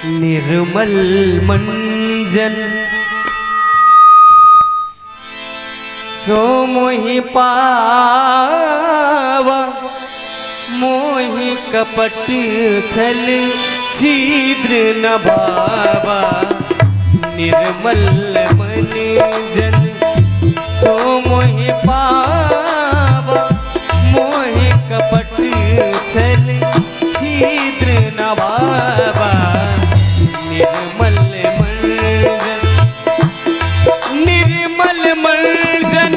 निर्मल मंजन सो मोहि पावा मोहि कपट छल छिद्र न भावा। निर्मल मंजन सो मोहि पावा मोहि कपट छल छिद्र न भावा। निर्मल मंजन निर्मल मंजन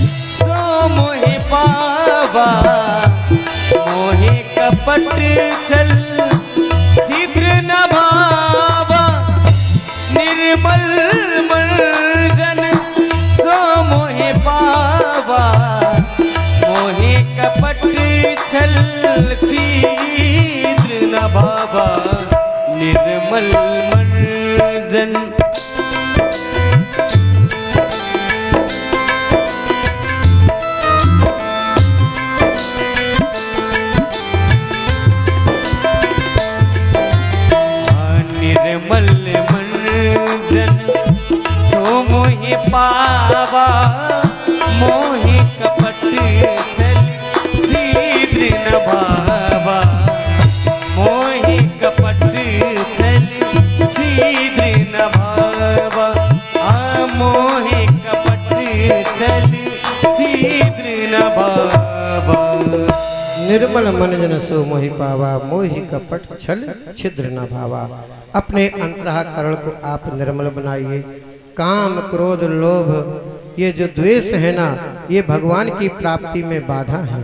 सो मोहि पावा मोहि कपट छल छिद्र न भावा। निर्मल मंजन सो मोहि पावा मोहि कपट छल छिद्र न भावा। निर्मल मंजन निर्मल मंजन सो मोहि पावा मोहि कपट छल छिद्र न भावा। मोहि कपट छल छिद्र न भावा। मोहि कपट छल छिद्र न भावा। निर्मल मनजन सो मोहि पावा मोहि कपट छल छिद्र न भावा। अपने अंतःकरण को आप निर्मल बनाइए। काम क्रोध लोभ ये जो द्वेष है ना, ये भगवान की प्राप्ति में बाधा है।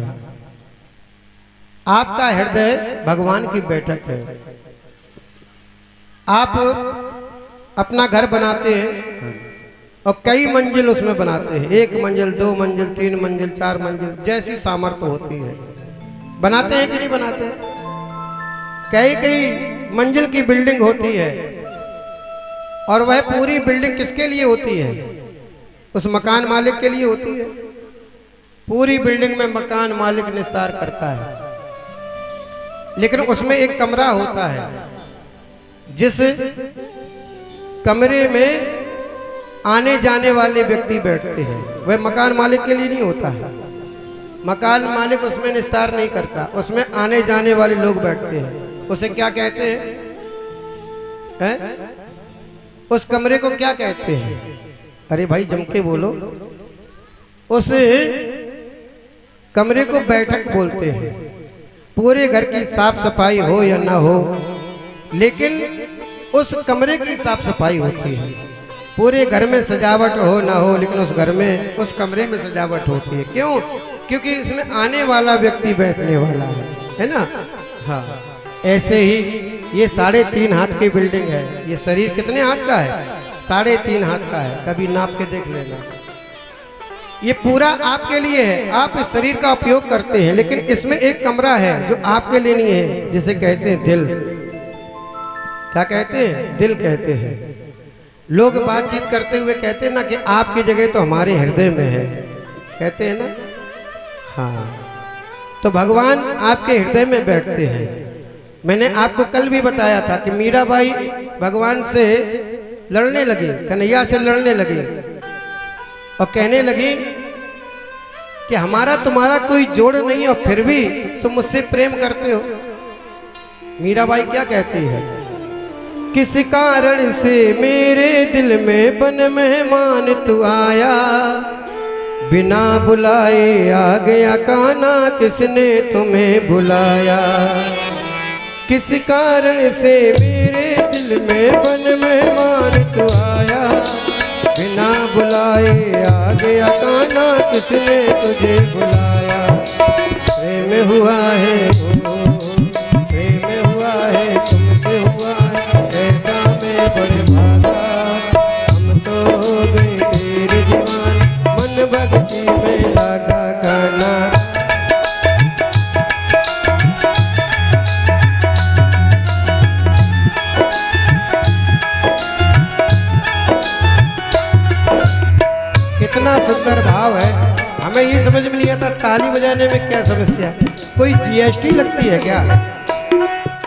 आपका हृदय भगवान की बैठक है। आप अपना घर बनाते हैं और कई मंजिल उसमें बनाते हैं, 1 मंजिल 2 मंजिल 3 मंजिल 4 मंजिल, जैसी सामर्थ्य होती है बनाते हैं कि नहीं बनाते हैं। कई कई मंजिल की बिल्डिंग होती है और वह पूरी बिल्डिंग किसके लिए होती है? उस मकान मालिक के लिए होती है। पूरी बिल्डिंग में मकान मालिक निस्तार करता है, लेकिन उसमें एक कमरा होता है जिस कमरे में आने जाने वाले व्यक्ति बैठते हैं। वह मकान मालिक के लिए नहीं होता है। मकान मालिक उसमें निस्तार नहीं करता, उसमें आने जाने वाले लोग बैठते हैं। उसे क्या कहते हैं? उस कमरे को क्या कहते हैं? अरे भाई जम के बोलो। उस कमरे को बैठक बोलते हैं। पूरे घर की साफ सफाई हो या ना हो, लेकिन उस कमरे की साफ सफाई होती है। पूरे घर में सजावट हो ना हो, लेकिन उस घर में उस कमरे में सजावट होती है। क्यों? क्योंकि इसमें आने वाला व्यक्ति बैठने वाला है ना। हाँ, ऐसे ही ये 3.5 हाथ की बिल्डिंग है। ये शरीर कितने हाथ का है? 3.5 हाथ का है। कभी नाप के देख लेना। ये पूरा आपके लिए है, आप इस शरीर का उपयोग करते हैं, लेकिन इसमें एक कमरा है जो आपके लिए नहीं है, जिसे कहते हैं दिल। क्या कहते हैं? दिल कहते हैं। लोग बातचीत करते हुए कहते हैं ना कि आपकी जगह तो हमारे हृदय में है, कहते हैं ना। हाँ, तो भगवान आपके हृदय में बैठते हैं। मैंने आपको कल भी बताया था कि मीराबाई भगवान से लड़ने लगी, कन्हैया से लड़ने लगी और कहने लगी कि हमारा तुम्हारा कोई जोड़ नहीं और फिर भी तुम मुझसे प्रेम करते हो। मीराबाई क्या कहती है? किस कारण से मेरे दिल में बन मेहमान तू आया, बिना बुलाए आ गया कान्हा, किसने तुम्हें बुलाया। किस कारण से मेरे दिल में बन मेहमान तू आया, बिना बुलाए आ गया कान्हा, किसने तुझे बुलाया। प्रेम हुआ है प्रेम हुआ है तुमसे हुआ है, ऐसा मैं बड़े भागा। हम तो हो गए तेरे दीवान, मन भक्ति में लगा कान्हा। कितना सुंदर भाव है। हमें ये समझ में नहीं आता ताली बजाने में क्या समस्या। कोई जीएसटी लगती है क्या?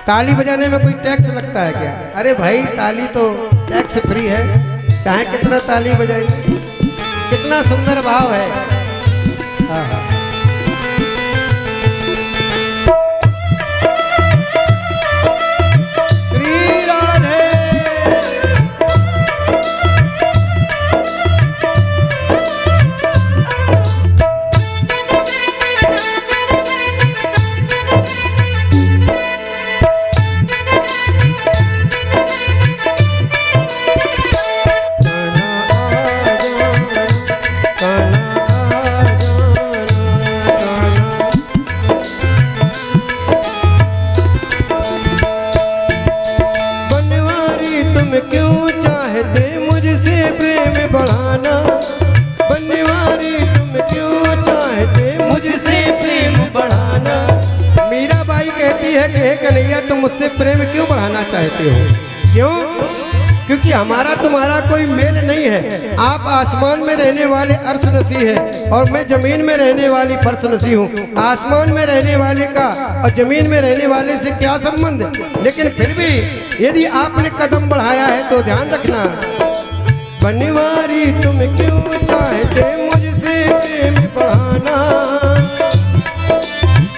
ताली बजाने में कोई टैक्स लगता है क्या? अरे भाई ताली तो टैक्स फ्री है, चाहे कितना ताली बजाए। कितना सुंदर भाव है। आहा। श्री राधे। बढ़ाना बनवारी, तुम क्यों चाहते मुझसे प्रेम बढ़ाना। मीराबाई कहती है कि हे कन्हैया तुम मुझसे प्रेम क्यों बढ़ाना चाहते हो? क्यों? क्योंकि हमारा तुम्हारा कोई मेल नहीं है। आप आसमान में रहने वाले अर्श नसी है और मैं जमीन में रहने वाली फर्श नसी हूँ। आसमान में रहने वाले का और जमीन में रहने वाले से क्या संबंध? लेकिन फिर भी यदि आपने कदम बढ़ाया है तो ध्यान रखना। बनवारी तुम क्यों चाहते मुझसे प्रेम बढ़ाना,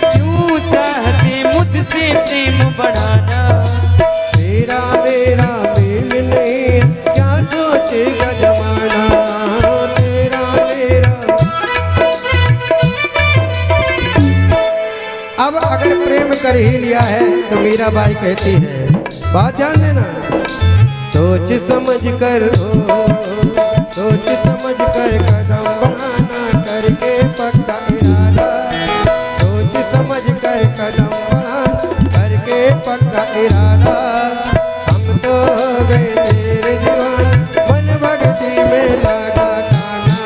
क्यों चाहते मुझसे प्रेम बढ़ाना। तेरा मेरा मेल नहीं क्या सोचेगा जमाना, तेरा मेरा। अब अगर प्रेम कर ही लिया है तो मीराबाई कहती है, बात ध्यान देना। सोच समझ कर हो, सोच समझ कर कदम बढ़ाना करके पक्का इरादा। सोच समझ कर कदम बढ़ाना करके पक्का इरादा। हम तो हो गए तेरे दीवाने, मन भक्ति में लगा खाना।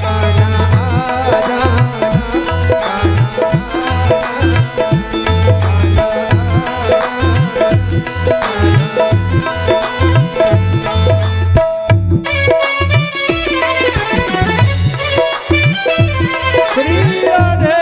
खाना आ जाना, श्री राधे।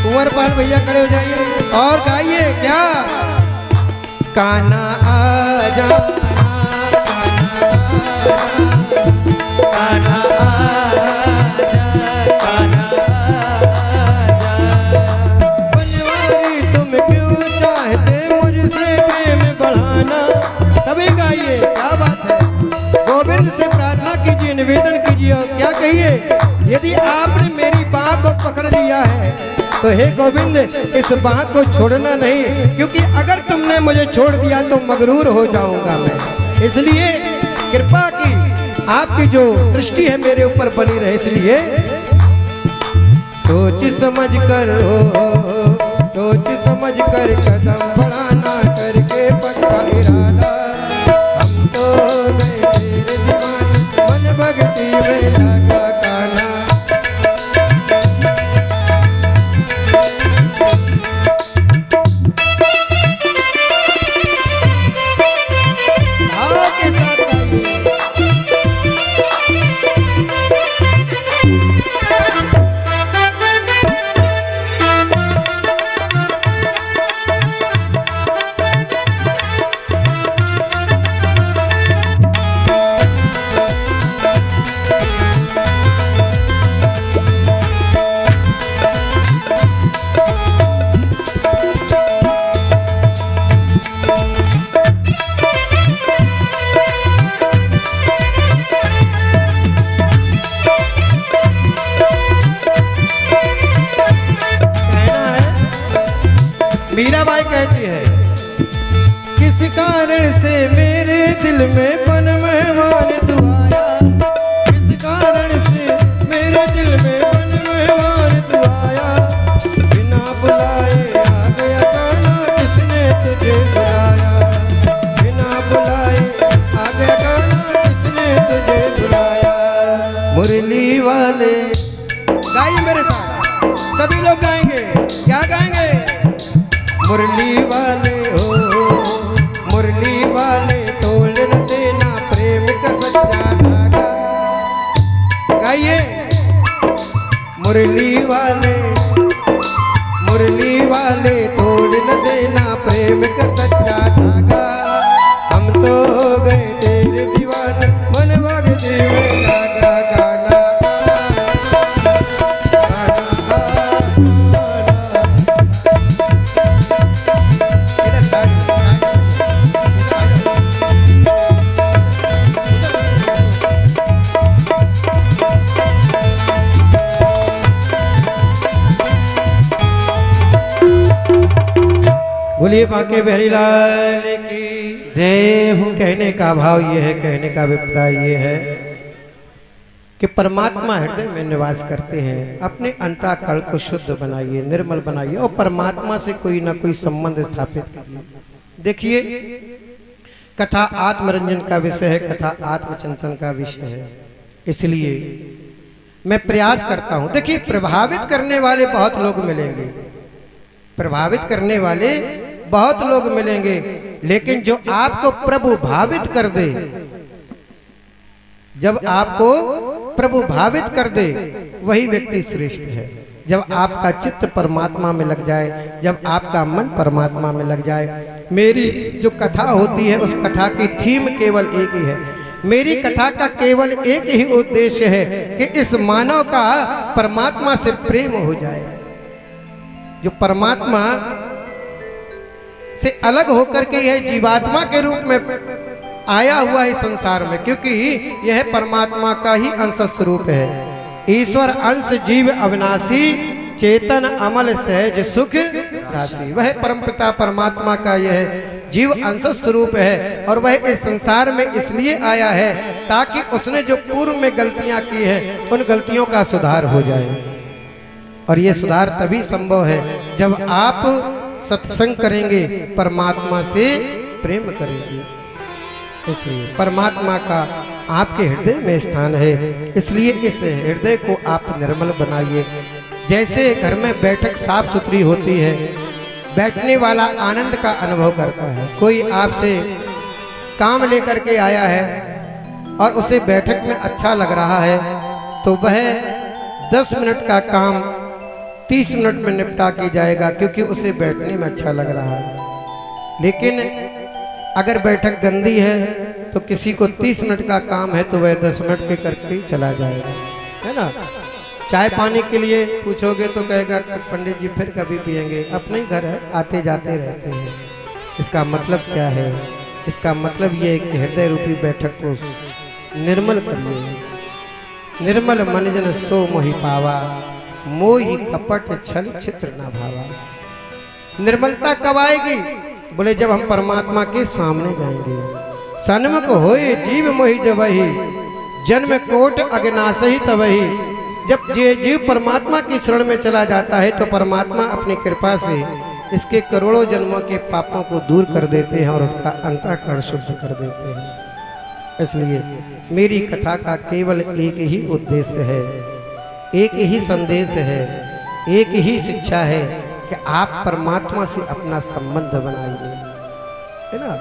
कुंवरपाल भैया खड़े हो जाइए और गाइए क्या? काना आ जाना, कान्हा आजा, कान्हा आजा। बनवारी तुम क्यों चाहते मुझसे प्रेम बढ़ाना। सभी गाइए, क्या बात है। गोविंद से प्रार्थना कीजिए, निवेदन कीजिए और क्या कहिए? यदि आपने मेरी बाह को पकड़ लिया है तो हे गोविंद इस बाह को छोड़ना नहीं, क्योंकि अगर तुमने मुझे छोड़ दिया तो मगरूर हो जाऊंगा मैं। इसलिए कृपा की आपकी जो दृष्टि है मेरे ऊपर बनी रहे। इसलिए सोच समझ कर हो, सोच समझ कर कदम बढ़ाना करके पक्का इरादा। हम तो गए तेरे दीवाने, मन भक्ति में लगा खाना। मुरली वाले, गाइए मेरे साथ, सभी लोग गाएंगे। क्या गाएंगे? मुरली वाले हो, मुरली वाले तोड़ न देना प्रेम का सच्चा धागा। गाइए, मुरली वाले, मुरली वाले तोड़ न देना प्रेम का सच्चा धागा। हम तो हो गए तेरे दीवाने, मन भाग देवे गाना गाना बोलिए बांके बिहारी लाल की जय हो। कहने का भाव ये है, कहने का अभिप्राय ये है कि परमात्मा हृदय में निवास करते हैं। अपने अंतःकरण को शुद्ध बनाइए, निर्मल बनाइए और परमात्मा से कोई ना कोई संबंध स्थापित कीजिए। देखिए, कथा आत्मरंजन का विषय है, कथा आत्मचिंतन का विषय है, इसलिए मैं प्रयास करता हूं। देखिए, प्रभावित करने वाले बहुत लोग मिलेंगे, प्रभावित करने वाले बहुत लोग मिलेंगे, लेकिन जो आपको प्रभु भावित कर दे, जब आपको प्रभु भावित कर दे, वही व्यक्ति श्रेष्ठ है। जब आपका चित्त परमात्मा में लग जाए, जब आपका मन परमात्मा में लग जाए। मेरी जो कथा होती है, उस कथा की थीम केवल एक ही है। मेरी कथा का केवल एक ही उद्देश्य है कि इस मानव का परमात्मा से प्रेम हो जाए। जो परमात्मा से अलग होकर के यह जीवात्मा के रूप में आया हुआ है संसार में, क्योंकि यह परमात्मा का ही अंश स्वरूप है। ईश्वर अंश जीव अविनाशी, चेतन अमल सहज सुख राशि। वह परमपिता परमात्मा का यह जीव अंश स्वरूप है, और वह इस संसार में इसलिए आया है ताकि उसने जो पूर्व में गलतियां की हैं, उन गलतियों का सुधार हो जाए। और ये सुधार तभी संभव है जब आप सत्संग करेंगे, परमात्मा से प्रेम करेंगे। इसलिए परमात्मा का आपके हृदय में स्थान है, इसलिए इस हृदय को आप निर्मल बनाइए। जैसे घर में बैठक साफ सुथरी होती है, बैठने वाला आनंद का अनुभव करता है। कोई आपसे काम लेकर के आया है और उसे बैठक में अच्छा लग रहा है, तो वह 10 मिनट का काम 30 मिनट में निपटा के जाएगा, क्योंकि उसे बैठने में अच्छा लग रहा है। लेकिन अगर बैठक गंदी है तो किसी को 30 मिनट का काम है तो वह 10 मिनट के करके चला जाएगा, है ना। चाय पानी के लिए पूछोगे तो कहेगा पंडित जी फिर कभी पिएंगे, अपने ही घर है, आते जाते रहते हैं। इसका मतलब क्या है? इसका मतलब ये है कि हृदय रूपी बैठक को निर्मल करिए। निर्मल मन जन सो मोहि पावा, मोहि कपट छल चित्र न भावा। निर्मलता कब आएगी? बोले जब हम परमात्मा के सामने जाएंगे। सन्मुख होए जीव मोहि जबहि, जन्म कोट अज्ञासहि तबहि। जब ये जीव परमात्मा की शरण में चला जाता है तो परमात्मा अपनी कृपा से इसके करोड़ों जन्मों के पापों को दूर कर देते हैं और उसका अंतःकरण शुद्ध कर देते हैं। इसलिए मेरी कथा का केवल एक ही उद्देश्य है, एक ही संदेश है, एक ही शिक्षा है कि आप परमात्मा से अपना संबंध बनाइए, है ना।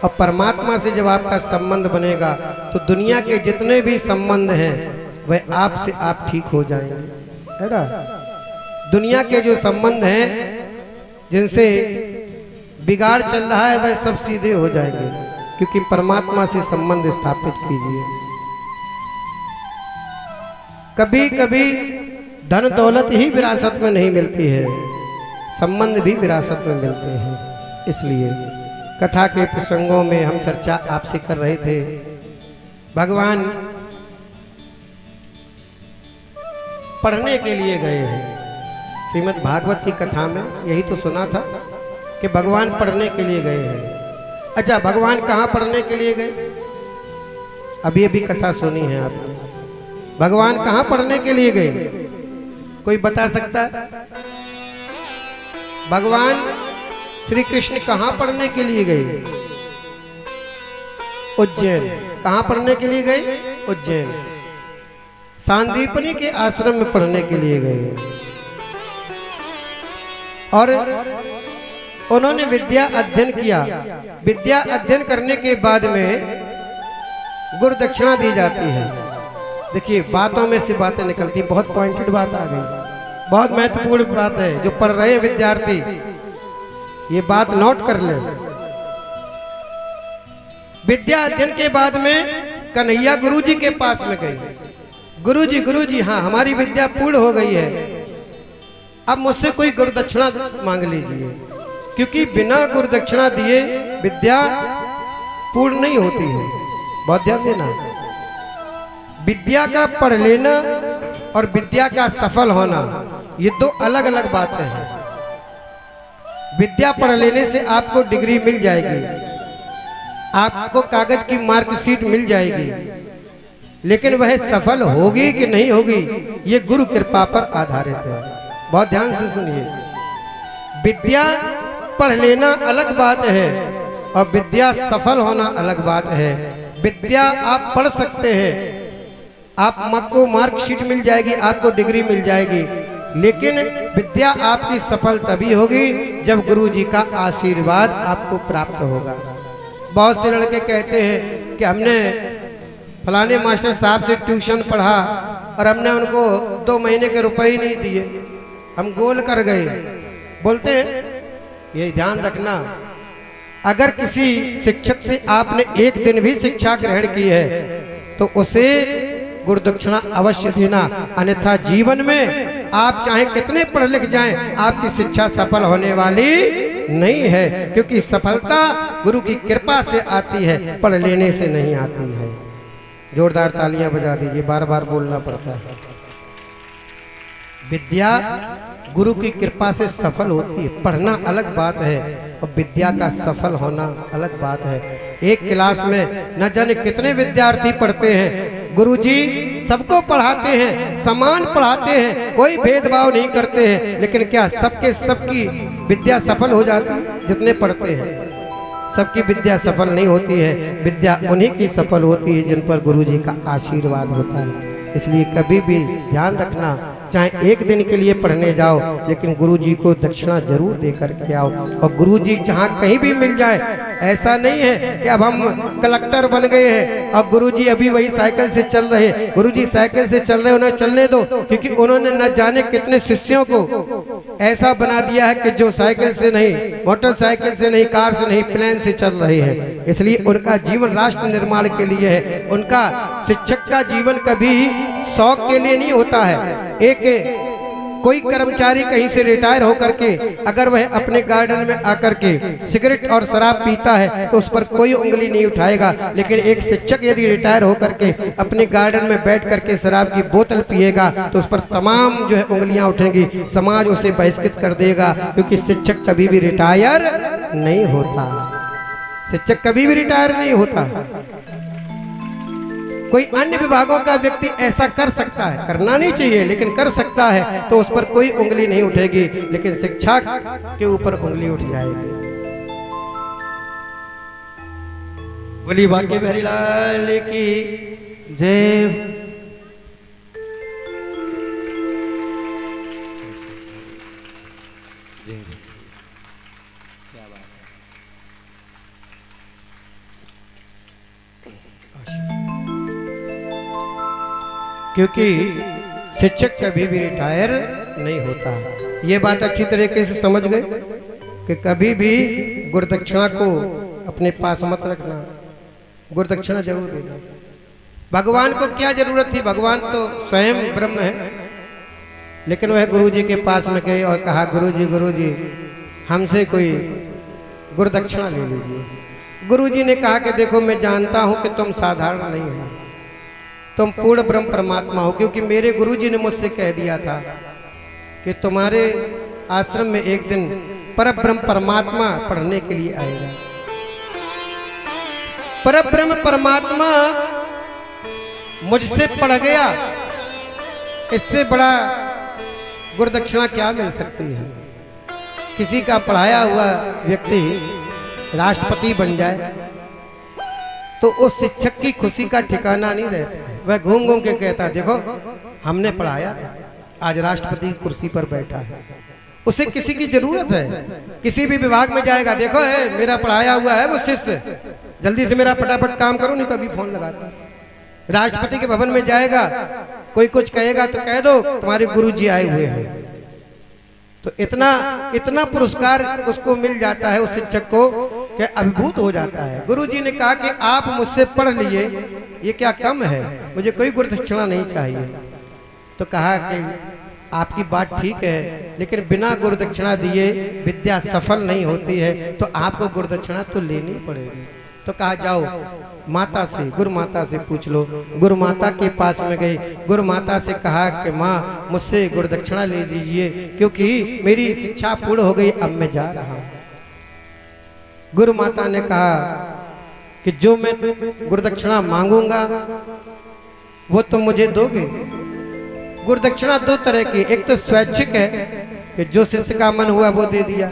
और परमात्मा से जब आपका संबंध बनेगा तो दुनिया के जितने भी संबंध हैं वह आपसे आप ठीक हो जाएंगे, है ना। दुनिया के जो संबंध हैं जिनसे बिगाड़ चल रहा है वह सब सीधे हो जाएंगे, क्योंकि परमात्मा से संबंध स्थापित कीजिए। कभी कभी धन दौलत ही विरासत में नहीं मिलती है, संबंध भी विरासत में मिलते हैं। इसलिए कथा के प्रसंगों में हम चर्चा आपसे कर रहे थे। भगवान पढ़ने के लिए गए हैं। श्रीमद् भागवत की कथा में यही तो सुना था कि भगवान पढ़ने के लिए गए हैं। अच्छा, भगवान कहाँ पढ़ने के लिए गए? अभी अभी कथा सुनी है आपने। भगवान कहाँ पढ़ने के लिए गए? कोई बता सकता है? भगवान श्री कृष्ण कहाँ पढ़ने के लिए गए? उज्जैन। कहाँ पढ़ने के लिए गए? उज्जैन। सांदीपनी के आश्रम में पढ़ने के लिए गए और उन्होंने विद्या अध्ययन किया। विद्या अध्ययन करने के बाद में गुरु दक्षिणा दी जाती है। देखिए बातों में से बातें निकलती, बहुत पॉइंटेड बात आ गई, बहुत महत्वपूर्ण बात है। जो पढ़ रहे विद्यार्थी ये बात नोट कर ले। विद्या अध्ययन के बाद में कन्हैया गुरुजी के पास में गई। गुरुजी हाँ हमारी विद्या पूर्ण हो गई है, अब मुझसे कोई गुरु दक्षिणा मांग लीजिए, क्योंकि बिना गुरु दक्षिणा दिए विद्या पूर्ण नहीं होती है। बहुत ध्यान देना, विद्या का पढ़ लेना और विद्या का सफल होना ये दो अलग अलग बातें हैं। विद्या पढ़ लेने से आपको डिग्री मिल जाएगी, आपको कागज की मार्कशीट मिल जाएगी, लेकिन वह सफल होगी कि नहीं होगी ये गुरु कृपा पर आधारित है। बहुत ध्यान से सुनिए, विद्या पढ़ लेना अलग बात है और विद्या सफल होना अलग बात है। विद्या आप पढ़ सकते हैं, आपको मार्कशीट मिल जाएगी, आपको डिग्री मिल जाएगी, लेकिन विद्या आपकी सफल तभी होगी जब गुरु जी का आशीर्वाद आपको प्राप्त होगा। बहुत से लड़के कहते हैं कि हमने फलाने मास्टर साहब से ट्यूशन पढ़ा और हमने उनको 2 महीने के रुपए ही नहीं दिए, हम गोल कर गए। बोलते हैं ये ध्यान रखना, अगर किसी शिक्षक से आपने एक दिन भी शिक्षा ग्रहण की है तो उसे गुरु दक्षिणा अवश्य देना, अन्यथा जीवन में आप चाहे कितने पढ़ लिख जाएं आपकी शिक्षा सफल होने वाली नहीं है, क्योंकि सफलता गुरु की कृपा से आती है, पढ़ लेने से नहीं आती है। जोरदार तालियां बजा दीजिए, बार बार बोलना पड़ता है। विद्या गुरु की कृपा से सफल होती है, पढ़ना अलग बात है और विद्या का सफल होना अलग बात है। एक क्लास में न जाने कितने विद्यार्थी पढ़ते हैं, गुरुजी सबको पढ़ाते हैं, समान पढ़ाते हैं, कोई भेदभाव नहीं करते हैं, लेकिन क्या सबकी विद्या सफल हो जाती है? जितने पढ़ते हैं सबकी विद्या सफल नहीं होती है, विद्या उन्हीं की सफल होती है जिन पर गुरुजी का आशीर्वाद होता है। इसलिए कभी भी ध्यान रखना, चाहे एक दिन के लिए पढ़ने जाओ लेकिन गुरुजी को दक्षिणा जरूर दे करके आओ। और गुरुजी जहाँ कहीं भी मिल जाए, ऐसा नहीं है कि अब हम कलेक्टर बन गए हैं और गुरुजी अभी वही साइकिल से चल रहे हैं। गुरुजी साइकिल से चल रहे, उन्हें चलने दो, क्योंकि उन्होंने न जाने कितने शिष्यों को ऐसा बना दिया है कि जो साइकिल से नहीं, मोटरसाइकिल से नहीं, कार से नहीं, प्लेन से चल रहे हैं। इसलिए उनका जीवन राष्ट्र निर्माण के लिए है। उनका शिक्षक का जीवन कभी शौक के लिए नहीं होता है। एक कोई कर्मचारी कहीं से रिटायर होकर के अगर वह अपने गार्डन में आकर के सिगरेट और शराब पीता है तो उस पर कोई उंगली नहीं उठाएगा, लेकिन एक शिक्षक यदि रिटायर होकर के अपने गार्डन में बैठ करके शराब की बोतल पिएगा तो उस पर तमाम जो है उंगलियां उठेंगी, समाज उसे बहिष्कृत कर देगा, क्योंकि शिक्षक कभी भी रिटायर नहीं होता। शिक्षक कभी भी रिटायर नहीं होता। कोई अन्य विभागों का व्यक्ति ऐसा कर सकता है, करना नहीं चाहिए लेकिन कर सकता है, तो उस पर कोई उंगली नहीं उठेगी, लेकिन शिक्षा के ऊपर उंगली उठ जाएगी। बोली बांके बिहारी लाल की जय। क्योंकि शिक्षक कभी भी रिटायर नहीं होता। ये बात अच्छी तरीके से समझ गए कि कभी भी गुरुदक्षिणा को अपने पास मत रखना, गुरुदक्षिणा जरूर देना। भगवान को क्या जरूरत थी? भगवान तो स्वयं ब्रह्म है, लेकिन वह गुरुजी के पास में गए और कहा, गुरुजी हमसे कोई गुरुदक्षिणा ले लीजिए। गुरुजी ने कहा कि देखो मैं जानता हूं कि तुम साधारण नहीं हो, तुम पूर्ण ब्रह्म परमात्मा हो, क्योंकि मेरे गुरुजी ने मुझसे कह दिया था कि तुम्हारे आश्रम में एक दिन परब्रह्म परमात्मा पढ़ने के लिए आएगा। परब्रह्म परमात्मा मुझसे पढ़ गया, इससे बड़ा गुरुदक्षिणा क्या मिल सकती है? किसी का पढ़ाया हुआ व्यक्ति राष्ट्रपति बन जाए तो उस शिक्षक की खुशी का ठिकाना नहीं रहता है। वह घूम घूम के कहता, देखो हमने पढ़ाया था, आज राष्ट्रपति की कुर्सी पर बैठा है। उसे किसी की जरूरत है, किसी भी विभाग में जाएगा, देखो है मेरा पढ़ाया हुआ है वो शिष्य, जल्दी से मेरा फटाफट काम करो, नहीं तो अभी फोन लगाता। राष्ट्रपति के भवन में जाएगा, कोई कुछ कहेगा तो कह दो तुम्हारे गुरुजी आए हुए हैं। तो इतना इतना पुरस्कार उसको मिल जाता है उस शिक्षक को कि अभिभूत हो जाता है। गुरुजी ने कहा कि आप मुझसे पढ़ लिए, ये क्या कम है, मुझे कोई गुरुदक्षिणा नहीं चाहिए। तो कहा कि आपकी बात ठीक है, लेकिन बिना गुरुदक्षिणा दिए विद्या सफल नहीं होती है, तो आपको गुरुदक्षिणा तो लेनी पड़ेगी। तो कहा जाओ माता से, गुरु माता से पूछ लो। गुरु माता के पास में गई, गुरु माता से कहा कि माँ मुझसे गुरुदक्षिणा ले दीजिए, क्योंकि मेरी शिक्षा पूर्ण हो गई, अब मैं जा रहा हूँ। गुरु माता ने कहा कि जो मैं गुरुदक्षिणा मांगूंगा वो तुम मुझे दोगे। गुरुदक्षिणा दो तरह की, एक तो स्वैच्छिक है कि जो शिष्य का मन हुआ वो दे दिया,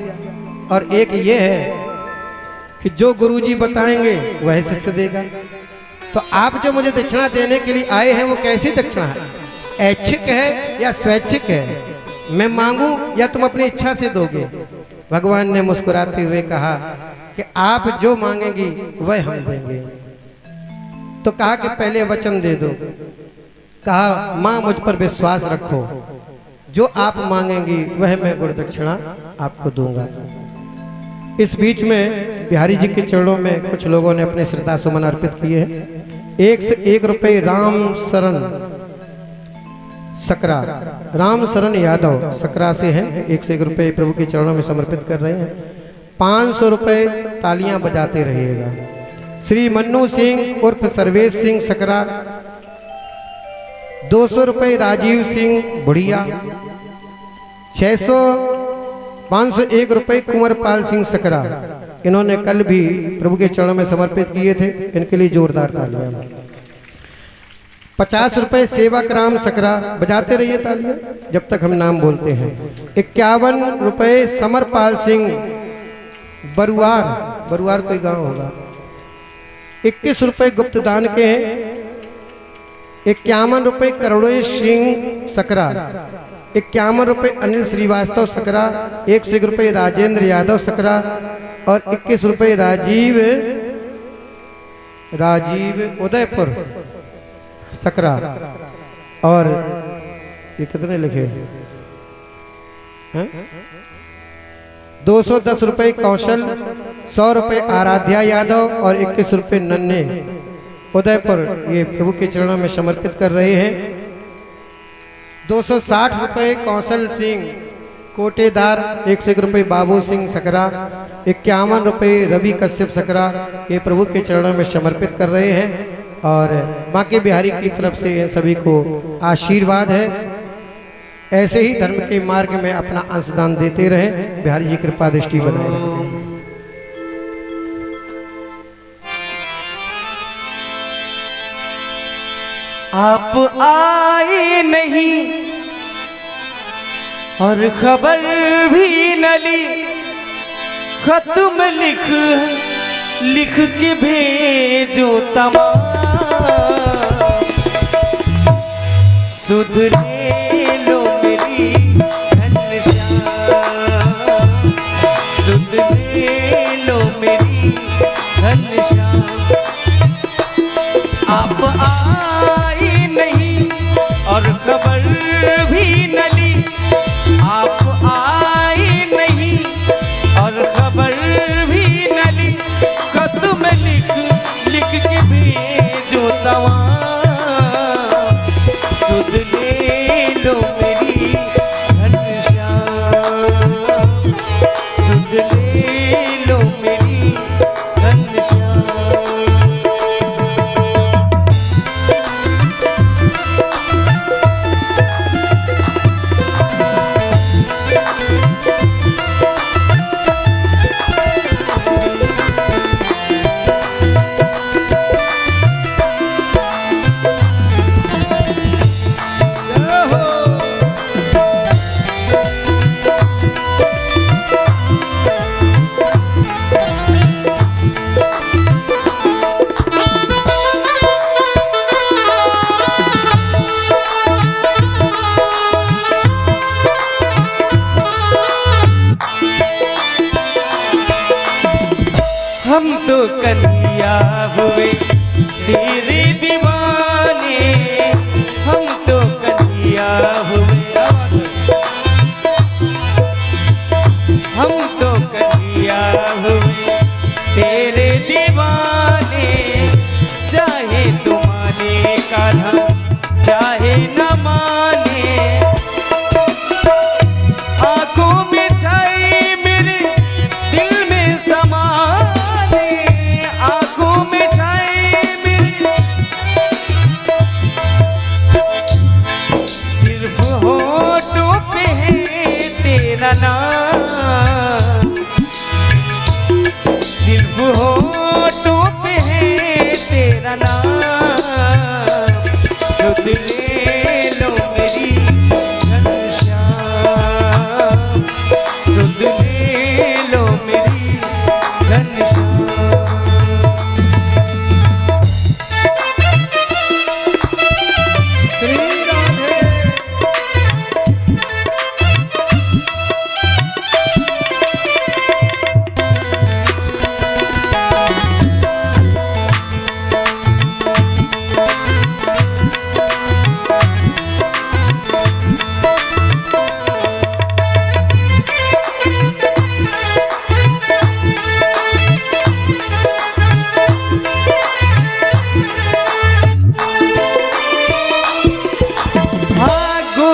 और एक ये है कि जो गुरुजी बताएंगे वह शिष्य देगा। तो आप जो मुझे दक्षिणा देने के लिए आए हैं वो कैसी दक्षिणा है, ऐच्छिक है या स्वैच्छिक है, मैं मांगू या तुम अपनी इच्छा से दोगे। भगवान ने मुस्कुराते हुए कहा कि आप जो मांगेंगी वह हम देंगे। तो कहा कि पहले वचन दे दो। कहा माँ मुझ पर विश्वास रखो, जो आप मांगेंगी वह मैं गुरुदक्षिणा आपको दूंगा। इस बीच में बिहारी जी के चरणों में कुछ लोगों ने अपने श्रद्धा सुमन अर्पित किए हैं। 1 से 1 रुपये राम शरण सकरा, राम शरण यादव सकरा से हैं, 1 से 1 रुपये प्रभु के चरणों में समर्पित कर रहे हैं। 500 रुपये तालियां बजाते रहिएगा। श्री मन्नू सिंह उर्फ सर्वेश सिंह सकरा, 200 रुपये राजीव सिंह बुढ़िया, 501 रुपये कुंवरपाल सिंह सकरा, इन्होंने कल भी प्रभु के चरणों में समर्पित किए थे, इनके लिए जोरदार तालियां। 50 रुपये सेवक राम सकरा, बजाते रहिए तालियां जब तक हम नाम बोलते हैं। 51 रुपये समरपाल सिंह बरुआर, बरुआर कोई गांव होगा। 21 रुपये गुप्तदान के हैं। 51 रुपये करोड़ेश सिंह सकरा, 51 रुपये अनिल श्रीवास्तव सकरा, 1 से 1 रुपये राजेंद्र यादव सकरा, और 21 रुपये राजीव उदयपुर सकरा। और ये कितने लिखे हैं? 210 रुपये कौशल, 100 रुपये आराध्या यादव और 21 रुपये नन्हे उदयपुर, ये प्रभु के चरणों में समर्पित कर रहे हैं। 260 रुपये कौशल सिंह कोटेदार, 1 से 1 रुपये बाबू सिंह सकरा, 51 रुपये रवि कश्यप सकरा, ये प्रभु के चरणों में समर्पित कर रहे हैं। और माँ के बिहारी की तरफ से इन सभी को आशीर्वाद है, ऐसे ही धर्म के मार्ग में अपना अंशदान देते रहें, बिहारी जी कृपा दृष्टि बनाए रखें। आप आए नहीं और खबर भी न ली, खत्म लिख के भेजो तमाम, सुधरे लो मेरी घनश्याम, सुधरे लो मेरी घनश्याम। आप आए नहीं और खबर भी न ली, आप आए नहीं और खबर भी न ली, खत में लिख के भेजो तमाम, सुध ले लो मेरी घनश्याम, सुध ले लो मेरी घनश्याम।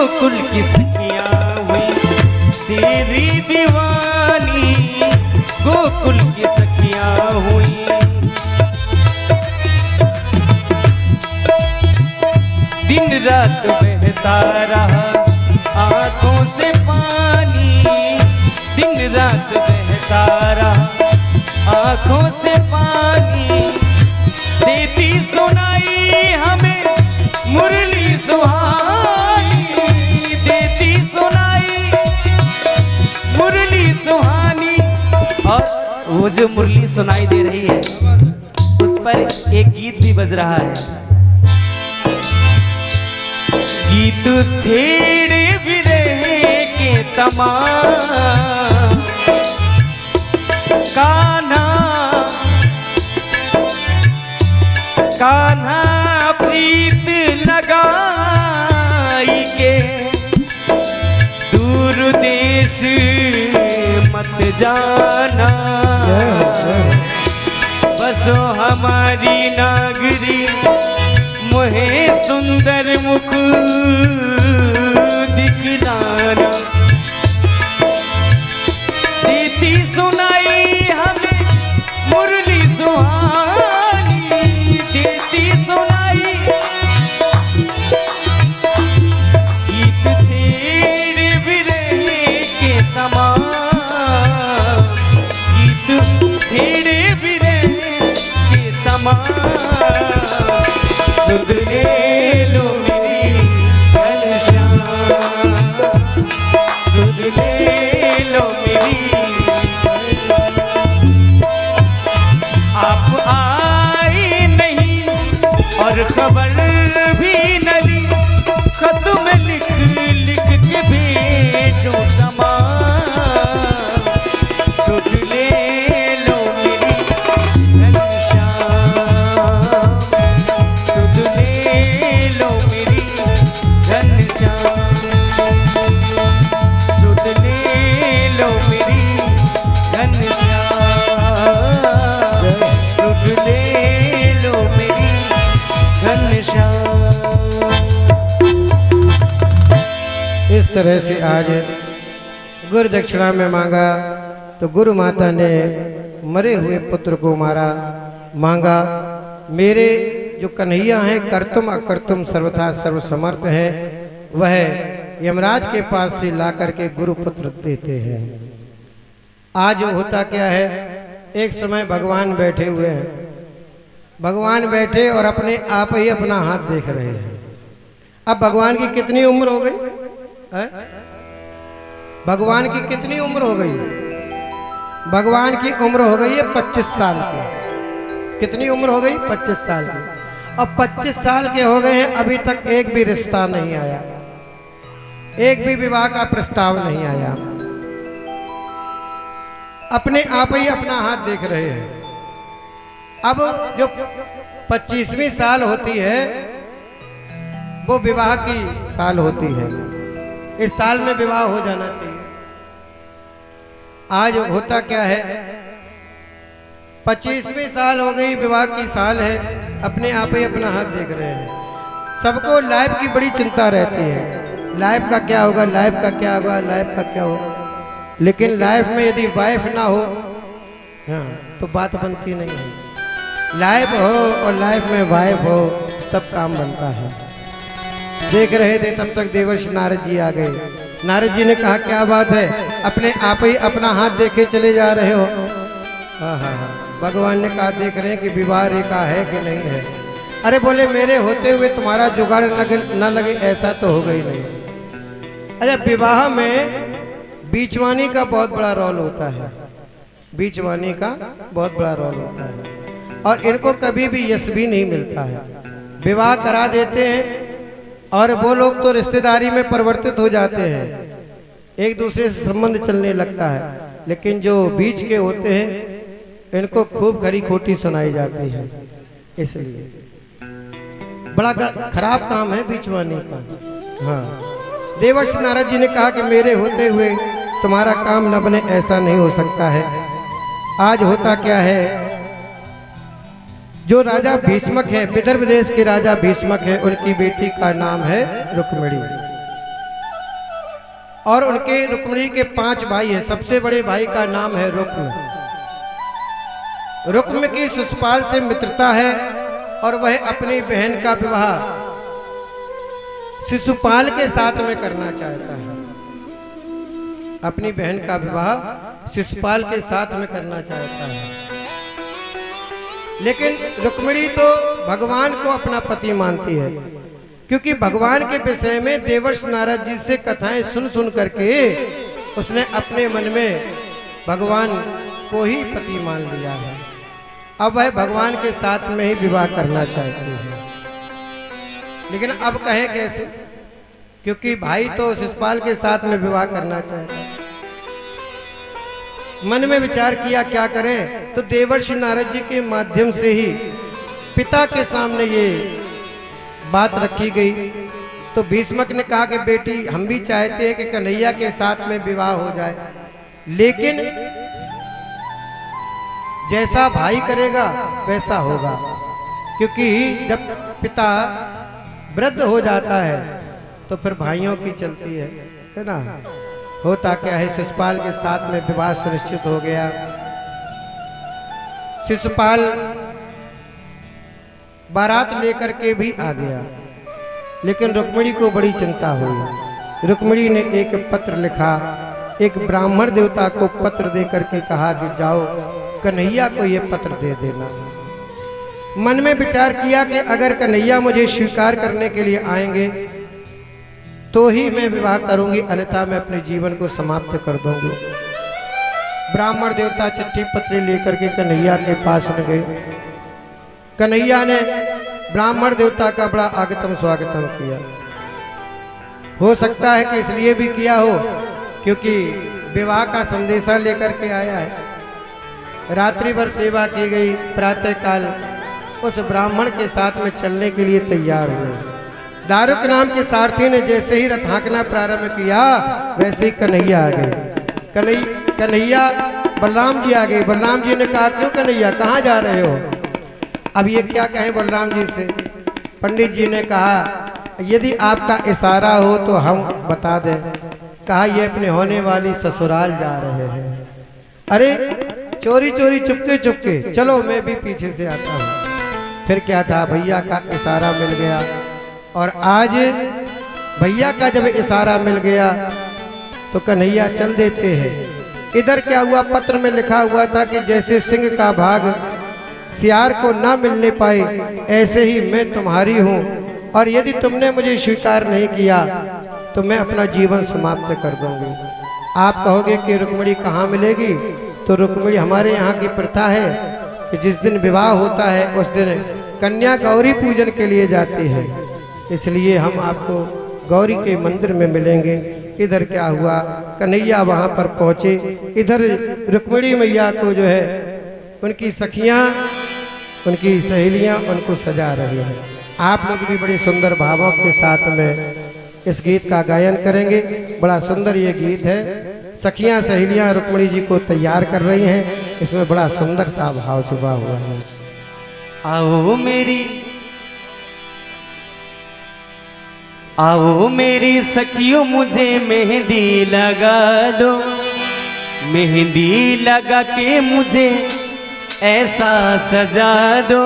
गोकुल की सखियां हुई तेरी दीवानी, गोकुल की सखियां हुई। दिन रात बहता रहा आंखों से पानी, दिन रात बहता रहा आंखों से पानी। देती सुनाई हमें मुरली सुहानी, देती सुनाई मुरली सुहानी। और वो जो मुरली सुनाई दे रही है उस पर एक गीत भी बज रहा है। गीत छेड़े बिरहे के तमाम, कान्हा कान्हा प्रीत लगाई के दूर देश मत जाना। बसो हमारी नागरी मोहे सुंदर मुख दिखलाना। देती सुनाई हमें मुरली सुहानी, देती सुनाई गीत छेड़ बिरहे के तमाम, गीत छेड़ बिरहे के तमाम। सुध ले लो मेरी घनश्याम, सुध ले लो मेरी। आप आए नहीं और खबर भी न ली, खत में लिख लिख के भेजो तमाम। सुध ले लो मेरी घनश्याम, सुध ले लो मेरी घनश्याम, सुध ले लो मेरी घनश्याम, सुध ले लो मेरी घनश्याम। इस तरह से आज गुरु दक्षिणा में मांगा तो गुरु माता ने मरे हुए पुत्र को मांगा। मेरे जो कन्हैया हैं कर्तुम अकर्तुम सर्वथा सर्वसमर्थ हैं, वह यमराज के पास से ला करके गुरु पुत्र देते हैं। आज होता क्या है, एक समय भगवान बैठे हुए हैं, भगवान बैठे और अपने आप ही अपना हाथ देख रहे हैं। अब भगवान की कितनी उम्र हो गई है? भगवान की कितनी उम्र हो गई? भगवान की उम्र हो गई है 25 साल की। कितनी उम्र हो गई? 25 साल की। अब 25 साल के हो गए हैं, अभी तक एक भी रिश्ता नहीं आया, एक भी विवाह का प्रस्ताव नहीं आया। अपने आप ही अपना हाथ देख रहे हैं। अब जो 25वीं साल होती है वो विवाह की साल होती है। इस साल में विवाह हो जाना चाहिए। आज होता क्या है, 25वीं साल हो गई, विवाह की साल है, अपने आप ही अपना हाथ देख रहे हैं। सबको लाइफ की बड़ी चिंता रहती है, लाइफ का क्या होगा, लाइफ का क्या होगा, लाइफ का क्या होगा। लेकिन लाइफ में यदि वाइफ ना हो हाँ तो बात बनती नहीं है। लाइफ हो और लाइफ में वाइफ हो तब काम बनता है। देख रहे थे तब तक देवर्षि नारद जी आ गए। नारद जी ने कहा क्या बात है, अपने आप ही अपना हाथ देखे चले जा रहे हो? हाँ। भगवान ने कहा देख रहे हैं कि विवाह रेखा है कि नहीं है। अरे बोले मेरे होते हुए तुम्हारा जुगाड़ न लगे ऐसा तो होगा ही नहीं। अच्छा, विवाह में बीचवानी का बहुत बड़ा रोल होता है, बीचवानी का बहुत बड़ा रोल होता है और इनको कभी भी यश भी नहीं मिलता है। विवाह करा देते हैं और वो लोग तो रिश्तेदारी में परिवर्तित हो जाते हैं, एक दूसरे से संबंध चलने लगता है, लेकिन जो बीच के होते हैं इनको खूब खरी खोटी सुनाई जाती है। इसलिए बड़ा खराब काम है बीचवानी का। हाँ, देवर्षि नारद जी ने कहा कि मेरे होते हुए तुम्हारा काम न बने ऐसा नहीं हो सकता है। आज होता क्या है, जो राजा भीष्मक है, विदर्भ देश के राजा भीष्मक है, उनकी बेटी का नाम है रुक्मिणी। और उनके रुक्मिणी के 5 भाई हैं। सबसे बड़े भाई का नाम है रुक्म। रुक्म की शिशुपाल से मित्रता है और वह अपनी बहन का विवाह शिशुपाल के साथ में करना चाहता है। अपनी बहन का विवाह शिशुपाल के साथ में करना चाहता है, लेकिन रुक्मिणी तो भगवान को अपना पति मानती है, क्योंकि भगवान के विषय में देवर्षि नारद जी से कथाएं सुन सुन करके उसने अपने मन में भगवान को ही पति मान लिया है। अब वह भगवान के साथ में ही विवाह करना चाहती है, लेकिन अब कहें कैसे, क्योंकि भाई तो शिशुपाल के साथ में विवाह करना चाहता है। मन में विचार किया क्या करें, तो देवर्षि नारद जी के माध्यम से ही पिता के सामने ये बात रखी गई। तो भीष्मक ने कहा कि बेटी, हम भी चाहते हैं कि कन्हैया के साथ में विवाह हो जाए, लेकिन जैसा भाई करेगा वैसा होगा, क्योंकि जब पिता वृद्ध हो जाता है तो फिर भाइयों की चलती है ना। होता क्या है, शिशुपाल के साथ में विवाह सुनिश्चित हो गया। शिशुपाल बारात लेकर के भी आ गया, लेकिन रुक्मिणी को बड़ी चिंता हुई। रुक्मिणी ने एक पत्र लिखा, एक ब्राह्मण देवता को पत्र दे करके कहा कि जाओ कन्हैया को ये पत्र दे देना। मन में विचार किया कि अगर कन्हैया मुझे स्वीकार करने के लिए आएंगे तो ही मैं विवाह करूंगी, अन्यथा मैं अपने जीवन को समाप्त कर दूंगी। ब्राह्मण देवता चिट्ठी पत्री लेकर के कन्हैया के पास में गए। कन्हैया ने ब्राह्मण देवता का बड़ा आगतम स्वागतम किया। हो सकता है कि इसलिए भी किया हो क्योंकि विवाह का संदेशा लेकर के आया है। रात्रि भर सेवा की गई। प्रातः काल उस ब्राह्मण के साथ में चलने के लिए तैयार हुए। दारुक नाम के सारथी ने जैसे ही रथ हाँकना प्रारंभ किया, वैसे ही कन्हैया आ गए। कन्हैया बलराम जी आ गए। बलराम जी ने कहा, क्यों कन्हैया, कहाँ जा रहे हो? अब ये क्या कहें बलराम जी से। पंडित जी ने कहा, यदि आपका इशारा हो तो हम बता दें। कहा, ये अपने होने वाली ससुराल जा रहे हैं। अरे चोरी चोरी चुपके चुपके, चलो मैं भी पीछे से आता हूँ। फिर क्या था, भैया का इशारा मिल गया। और आज भैया का जब इशारा मिल गया तो कन्हैया चल देते हैं। इधर क्या हुआ, पत्र में लिखा हुआ था कि जैसे सिंह का भाग सियार को ना मिलने पाए, ऐसे ही मैं तुम्हारी हूँ, और यदि तुमने मुझे स्वीकार नहीं किया तो मैं अपना जीवन समाप्त कर दूंगी। आप कहोगे कि रुक्मिणी कहाँ मिलेगी, तो रुक्मिणी हमारे यहाँ की प्रथा है कि जिस दिन विवाह होता है उस दिन कन्या गौरी पूजन के लिए जाती है, इसलिए हम आपको गौरी के मंदिर में मिलेंगे। इधर क्या हुआ, कन्हैया वहाँ पर पहुँचे। इधर रुक्मिणी मैया को जो है उनकी सखियाँ, उनकी सहेलियाँ उनको सजा रही हैं। आप लोग भी बड़े सुंदर भावों के साथ में इस गीत का गायन करेंगे। बड़ा सुंदर ये गीत है। सखियाँ सहेलियाँ रुक्मिणी जी को तैयार कर रही हैं। इसमें बड़ा सुंदर सा भाव छुपा हुआ है। आओ मेरी सखियों, मुझे मेहंदी लगा दो। मेहंदी लगा के मुझे ऐसा सजा दो,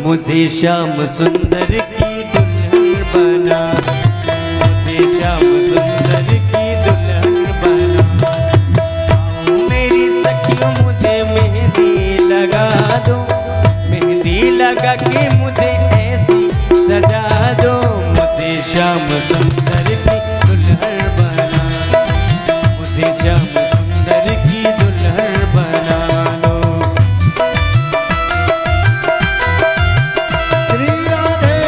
मुझे श्याम सुंदर की दुल्हन बना। मुझे श्याम सुंदर की दुल्हन बना। आओ मेरी सखियों, मुझे मेहंदी लगा दो। मेहंदी लगा के मुझे ऐसी सजा दो, श्याम सुंदर की दुल्हन बना। मुझे श्याम सुंदर की दुल्हन बना लो। श्री राधे।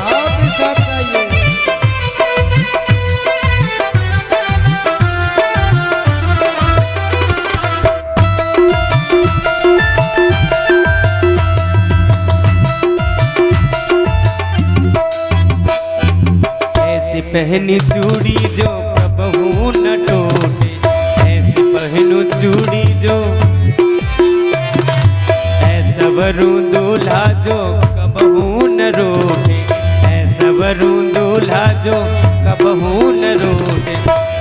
आपके साथ गाइए। पहनी चूड़ी जो प्रभु न टूटे, ऐसे पहनू चूड़ी जो ऐसा वरू दूल्हा जो कबहू न रोके, ऐसा वरू दूल्हा जो कबहू न रोके।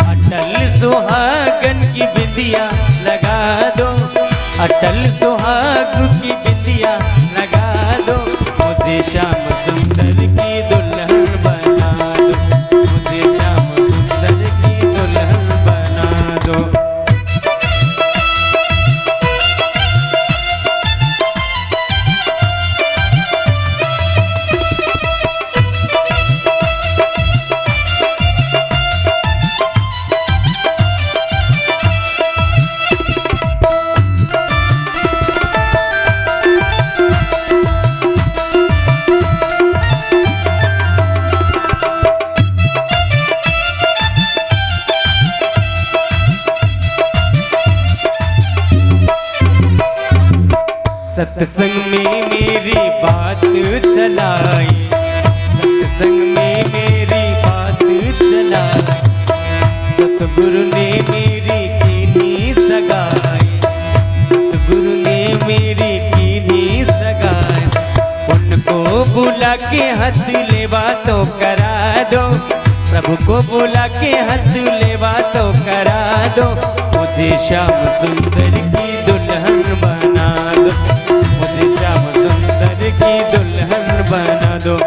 अटल सुहागन की बिंदिया लगा दो, अटल सुहाग की बिंदिया लगा दो, मुझे श्याम सुंदर की दुल्हन बना दो, मुझे श्याम सुंदर की दुल्हन बना दो। सत्संग में मेरी बात चलाई, सत्संग में मेरी बात चलाई, सतगुरु ने मेरी कीनी सगाई, सतगुरु ने मेरी कीनी सगाई। उनको बुला के हथ ले बातों करा दो, प्रभु को बुला के हथ ले बातों करा दो, मुझे श्याम सुंदर की दुल्हन बना दो, मुझे श्याम सुंदर की दुल्हन बना दो।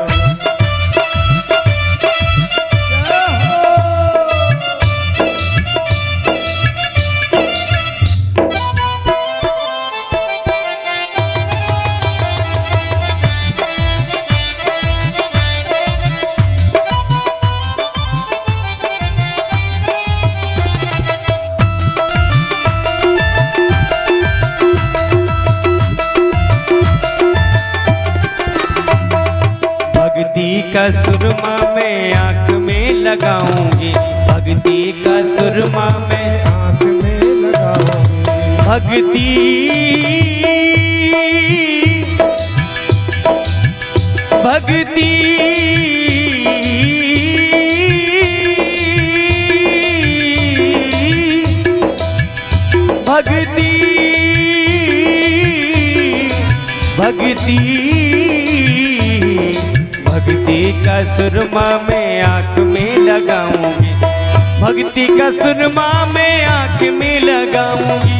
भक्ति का सुरमा मैं आंख में लगाऊंगी, भक्ति का सुरमा मैं आंख में लगाऊंगी, भक्ति भक्ति भक्ति भक्ति भक्ति का सुरमा मैं आंख में लगाऊंगी, भक्ति का सुरमा मैं आंख में लगाऊंगी,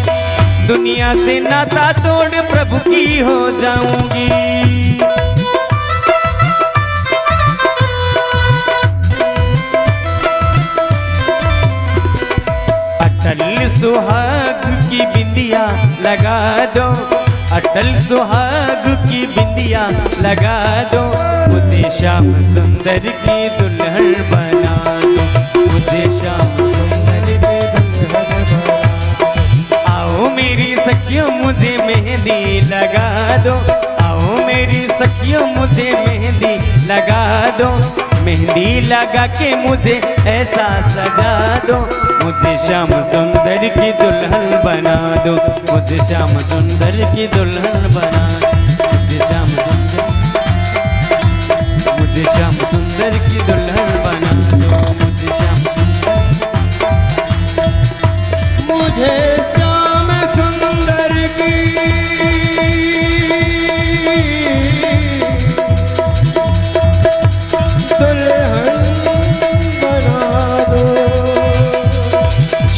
दुनिया से नाता तोड़ प्रभु की हो जाऊंगी। अटल सुहाग की बिंदिया लगा दो, अटल सुहाग की बिंदिया लगा दो, मुझे श्याम सुंदर की दुल्हन बना दो, मुझे श्याम सुंदर की दुल्हन बना दो। आओ मेरी सखियों मुझे मेहंदी लगा दो, आओ मेरी सखियों मुझे मेहंदी लगा दो, मेहंदी लगा के मुझे ऐसा सजा दो, मुझे श्याम सुंदर की दुल्हन बना दो, मुझे श्याम सुंदर की दुल्हन बना दो, मुझे श्याम सुंदर, मुझे श्याम सुंदर की दुल्हन बना दो, मुझे श्याम सुंदर, मुझे श्याम सुंदर की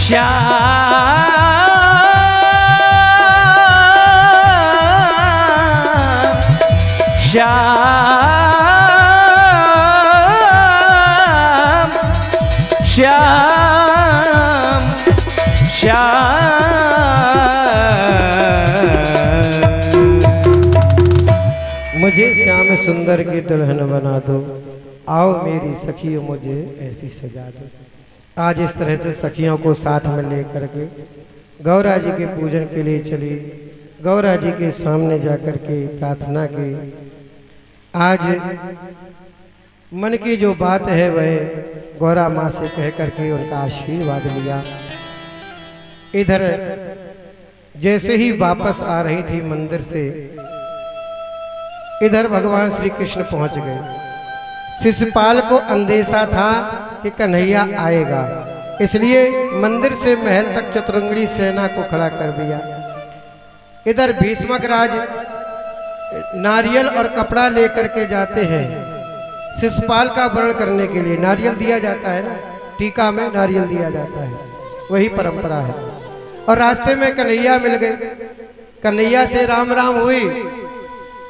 श्याम मुझे श्याम सुंदर की दुल्हन बना दो, आओ मेरी सखियों मुझे ऐसी सजा दो। आज इस तरह से सखियों को साथ में लेकर के गौरा जी के पूजन के लिए चली, गौरा जी के सामने जाकर के प्रार्थना की। आज मन की जो बात है वह गौरा माँ से कह करके उनका आशीर्वाद लिया। इधर जैसे ही वापस आ रही थी मंदिर से, इधर भगवान श्री कृष्ण पहुंच गए। शिशुपाल को अंदेशा था कि कन्हैया आएगा, इसलिए मंदिर से महल तक चतुरंगड़ी सेना को खड़ा कर दिया। इधर भीष्मक राज नारियल और कपड़ा लेकर के जाते हैं शिशुपाल का वर्ण करने के लिए। नारियल दिया जाता है ना, टीका में नारियल दिया जाता है, वही परंपरा है। और रास्ते में कन्हैया मिल गए, कन्हैया से राम राम हुई।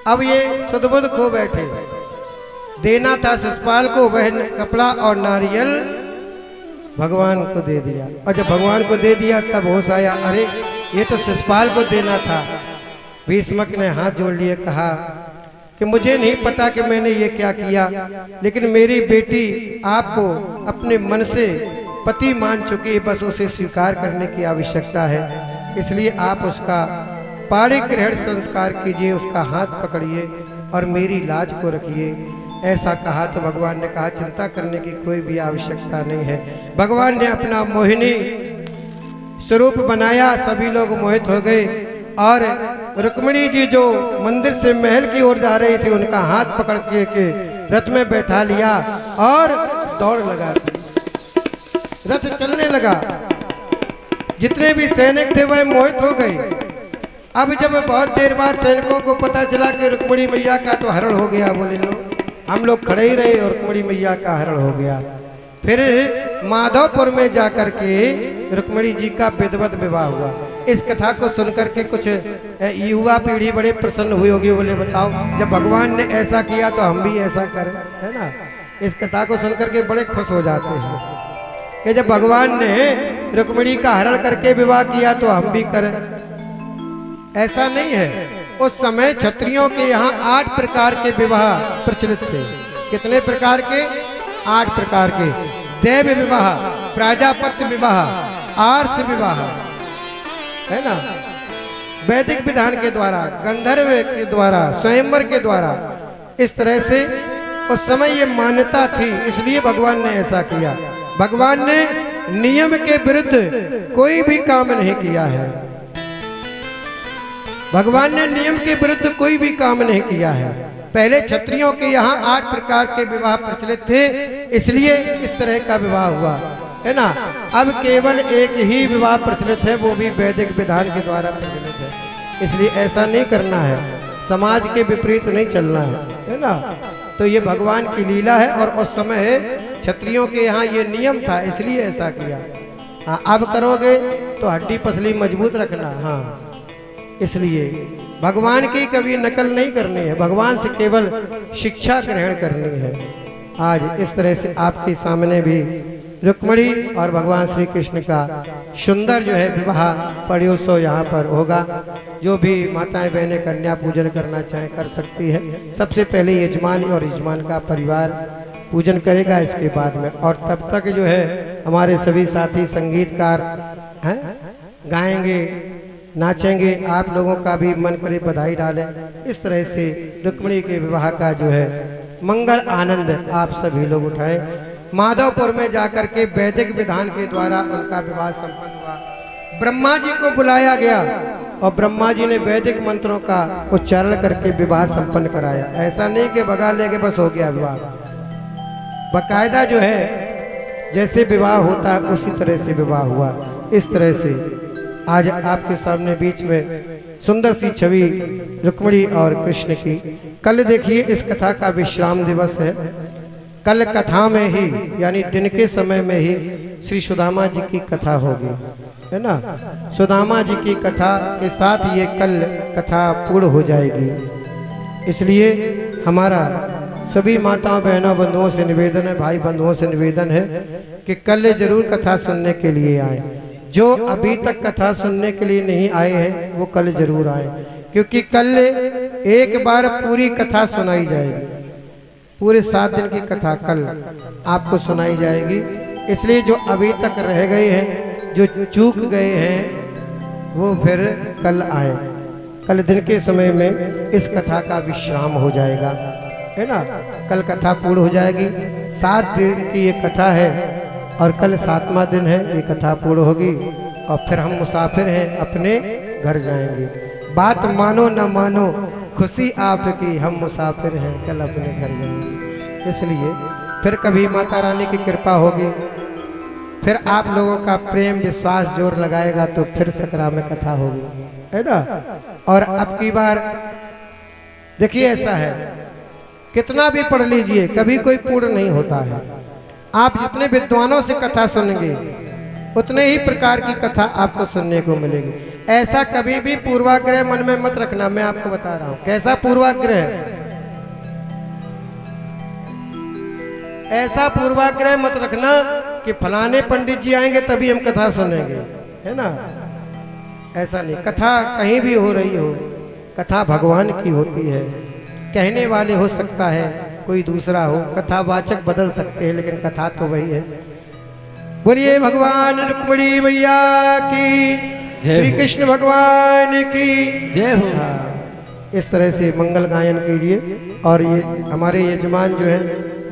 अब ये सुध-बुध खो बैठे, देना था शिशुपाल को, वह कपड़ा और नारियल भगवान को दे दिया। और जब भगवान को दे दिया तब होश आया, अरे ये तो शिशुपाल को देना था। भीष्मक ने हाथ जोड़ लिए, कहा कि मुझे नहीं पता कि मैंने ये क्या किया, लेकिन मेरी बेटी आपको अपने मन से पति मान चुकी है, बस उसे स्वीकार करने की आवश्यकता है। इसलिए आप उसका पाणिक ग्रहण संस्कार कीजिए, उसका हाथ पकड़िए और मेरी लाज को रखिए। ऐसा कहा तो भगवान ने कहा, चिंता करने की कोई भी आवश्यकता नहीं है। भगवान ने अपना मोहिनी स्वरूप बनाया, सभी लोग मोहित हो गए। और रुक्मिणी जी जो मंदिर से महल की ओर जा रही थी, उनका हाथ पकड़ के रथ में बैठा लिया और दौड़ लगा दी। रथ चलने लगा। जितने भी सैनिक थे वह मोहित हो गए। अब जब बहुत देर बाद सैनिकों को पता चला कि रुक्मिणी मैया का तो हरण हो गया, बोले लो हम लोग खड़े ही रहे और रुक्मिणी मैया का हरण हो गया। फिर माधवपुर में जाकर के रुक्मिणी जी का विधिवत विवाह हुआ। इस कथा को सुनकर के कुछ युवा पीढ़ी बड़े प्रसन्न हुई होगी, बोले बताओ जब भगवान ने ऐसा किया तो हम भी ऐसा करें, है ना। इस कथा को सुनकर के बड़े खुश हो जाते हैं कि जब भगवान ने रुक्मिणी का हरण करके विवाह किया तो हम भी करें। ऐसा नहीं है, उस समय क्षत्रियों के यहाँ 8 प्रकार के विवाह प्रचलित थे। कितने प्रकार के? 8 प्रकार के। देव विवाह, प्राजापत्य विवाह, आर्ष विवाह, है ना, वैदिक विधान के द्वारा, गंधर्व के द्वारा, स्वयंवर के द्वारा। इस तरह से उस समय ये मान्यता थी, इसलिए भगवान ने ऐसा किया। भगवान ने नियम के विरुद्ध कोई भी काम नहीं किया है। भगवान ने नियम के विरुद्ध कोई भी काम नहीं किया है। पहले क्षत्रियों के यहाँ 8 प्रकार के विवाह प्रचलित थे, इसलिए इस तरह का विवाह हुआ, है ना। अब केवल एक ही विवाह प्रचलित है, वो भी वैदिक विधान के द्वारा प्रचलित है। इसलिए ऐसा नहीं करना है, समाज के विपरीत नहीं चलना है ना। तो ये भगवान की लीला है। और उस समय क्षत्रियों के यहाँ ये नियम था, इसलिए ऐसा किया। हाँ, अब करोगे तो हड्डी पसली मजबूत रखना। हाँ, इसलिए भगवान की कभी नकल नहीं करनी है, भगवान से केवल शिक्षा ग्रहण करनी है। आज इस तरह से आपके सामने भी रुक्मिणी और भगवान श्री कृष्ण का सुंदर जो है विवाह पर्योत्सव यहाँ पर होगा। जो भी माताएं बहनें कन्या पूजन करना चाहें कर सकती है। सबसे पहले यजमान और यजमान का परिवार पूजन करेगा, इसके बाद में। और तब तक जो है हमारे सभी साथी संगीतकार हैं, गाएंगे, नाचेंगे। आप लोगों का भी मन करे बधाई डालें। इस तरह से रुक्मिणी के विवाह का जो है मंगल आनंद आप सभी लोग उठाएं। माधवपुर में जाकर के वैदिक विधान के द्वारा उनका विवाह संपन्न हुआ। ब्रह्मा जी को बुलाया गया और ब्रह्मा जी ने वैदिक मंत्रों का उच्चारण करके विवाह संपन्न कराया। ऐसा नहीं कि भगा लेके बस हो गया विवाह। बकायदा जो है जैसे विवाह होता है उसी तरह से विवाह हुआ। इस तरह से आज आपके सामने बीच में सुंदर सी छवि रुक्मिणी और कृष्ण की। कल देखिए इस कथा का विश्राम दिवस है। कल कथा में ही यानी दिन के समय में ही श्री सुदामा जी की कथा होगी, है ना। सुदामा जी की कथा के साथ ये कल कथा पूर्ण हो जाएगी। इसलिए हमारा सभी माताओं बहनों बंधुओं से निवेदन है, भाई बंधुओं से निवेदन है कि कल जरूर कथा सुनने के लिए आए। जो अभी तक कथा सुनने के लिए नहीं आए हैं वो कल जरूर आए, क्योंकि कल एक बार पूरी कथा सुनाई जाएगी। पूरे 7 दिन की कथा कल आपको सुनाई जाएगी। इसलिए जो अभी तक रह गए हैं, जो चूक गए हैं, वो फिर कल आए। कल दिन के समय में इस कथा का विश्राम हो जाएगा, है ना। कल कथा पूर्ण हो जाएगी। 7 दिन की ये कथा है और कल 7वां दिन है, ये कथा पूर्ण होगी और फिर हम मुसाफिर हैं, अपने घर जाएंगे। बात मानो न मानो, खुशी आपकी, हम मुसाफिर हैं, कल अपने घर जाएंगे। इसलिए फिर कभी माता रानी की कृपा होगी फिर आप लोगों का प्रेम विश्वास जोर लगाएगा तो फिर सकरा में कथा होगी, है ना। और अब की बार देखिए ऐसा है, कितना भी पढ़ लीजिए कभी कोई पूर्ण नहीं होता है। आप जितने विद्वानों से कथा सुनेंगे उतने ही प्रकार की कथा आपको सुनने को मिलेगी। ऐसा कभी भी पूर्वाग्रह मन में मत रखना, मैं आपको बता रहा हूं कैसा पूर्वाग्रह। ऐसा पूर्वाग्रह मत रखना कि फलाने पंडित जी आएंगे तभी हम कथा सुनेंगे, है ना। ऐसा नहीं, कथा कहीं भी हो रही हो, कथा भगवान की होती है। कहने वाले हो सकता है कोई दूसरा हो, कथावाचक बदल सकते हैं लेकिन कथा तो वही है। बोलिए भगवान रुक्मिणी मैया की, श्री कृष्ण भगवान की जय हो। इस तरह से मंगल गायन कीजिए और ये हमारे यजमान जो है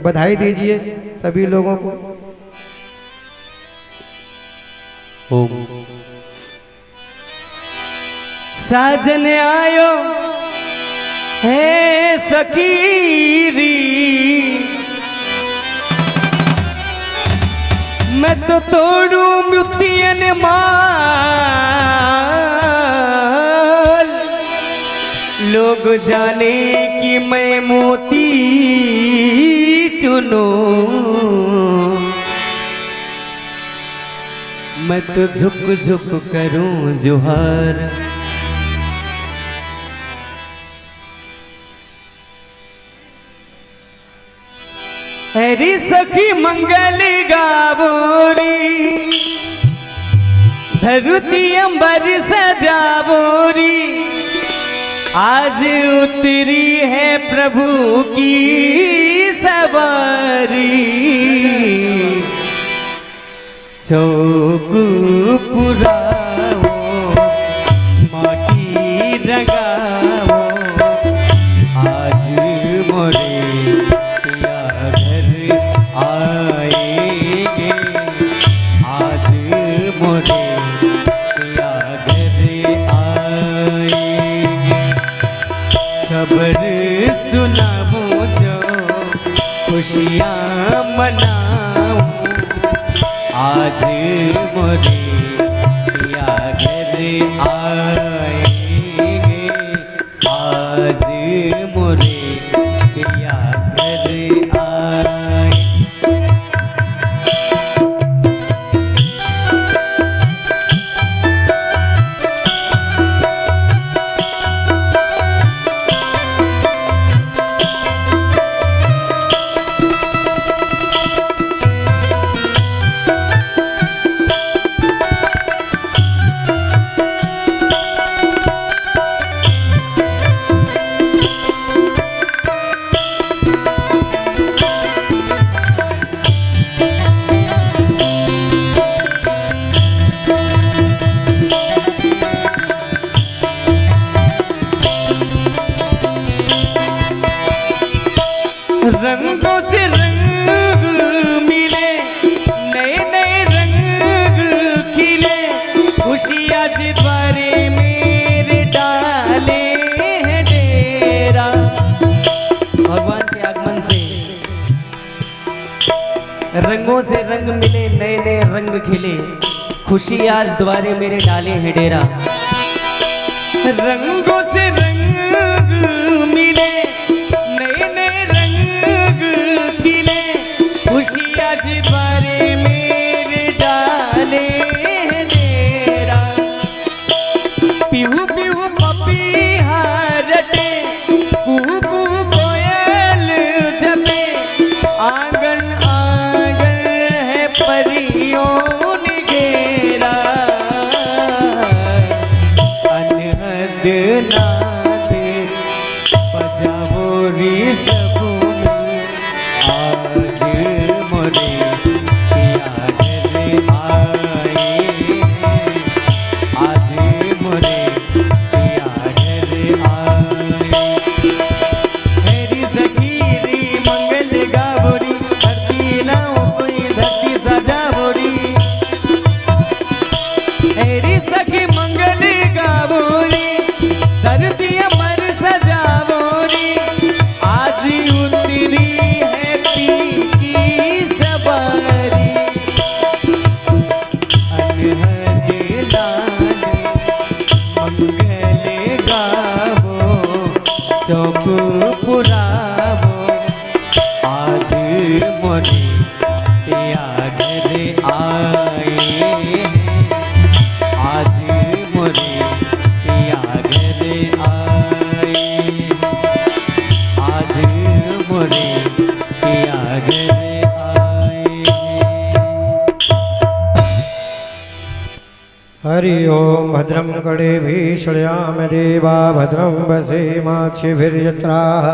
बधाई दीजिए सभी लोगों को। ओम साजन आयो है सकीरी, मैं तो तोड़ू मुतियन माल, लोग जाने कि मैं मोती चुनो, मैं तो झुक झुक करूं जुहार। हरी सखी मंगल गावोरी, धरती अंबर सजावोरी, आज उतरी है प्रभु की सवारी। चौक पुराओ माटी रंगाओ, आज मोरे आएंगे, आज मोरे या घर आएंगे। खबर सुनाओ जो खुशियाँ मनाओ, आज मोरे या घर आएंगे, आज मोरे या घर आएंगे। रंगों से रंग मिले, नए नए रंग खिले, खुशियाँ द्वारे मेरे डाले हैं डेरा। भगवान के आगमन से रंगों से रंग मिले, नए नए रंग खिले, खुशी आज द्वारे मेरे डाले हैं डेरा। रंगों से रंग मिले, नए नए रंग खिले, खुशी आज द्वारे मेरे डाले हैं डेरा। पीहू पीहू पपीहा रटे, कुहू कुहू कोयल जपे, आंगन आंगन है परियों ने घेरा। अनहद नाद बजाओ री सबू में, आज मोरे पिया घर आए, आज मोरे पिया घर आए। मेरी सखीरी मंगल गावोरी, धरती नाव कोई धरती सजावोरी। मेरी सखी मंगल गावोरी, धरती अमर सजावोरी, आज उतरी है पी की सवारी। शौक पुरावो आज मोरे पिया घर आए हैं आज मोरे पिया घर आए आज मोरे पिया घर आए हरि ओम भद्रं कर्णेभिः देवा भद्रं वसेमाक्षिभिर्यत्राः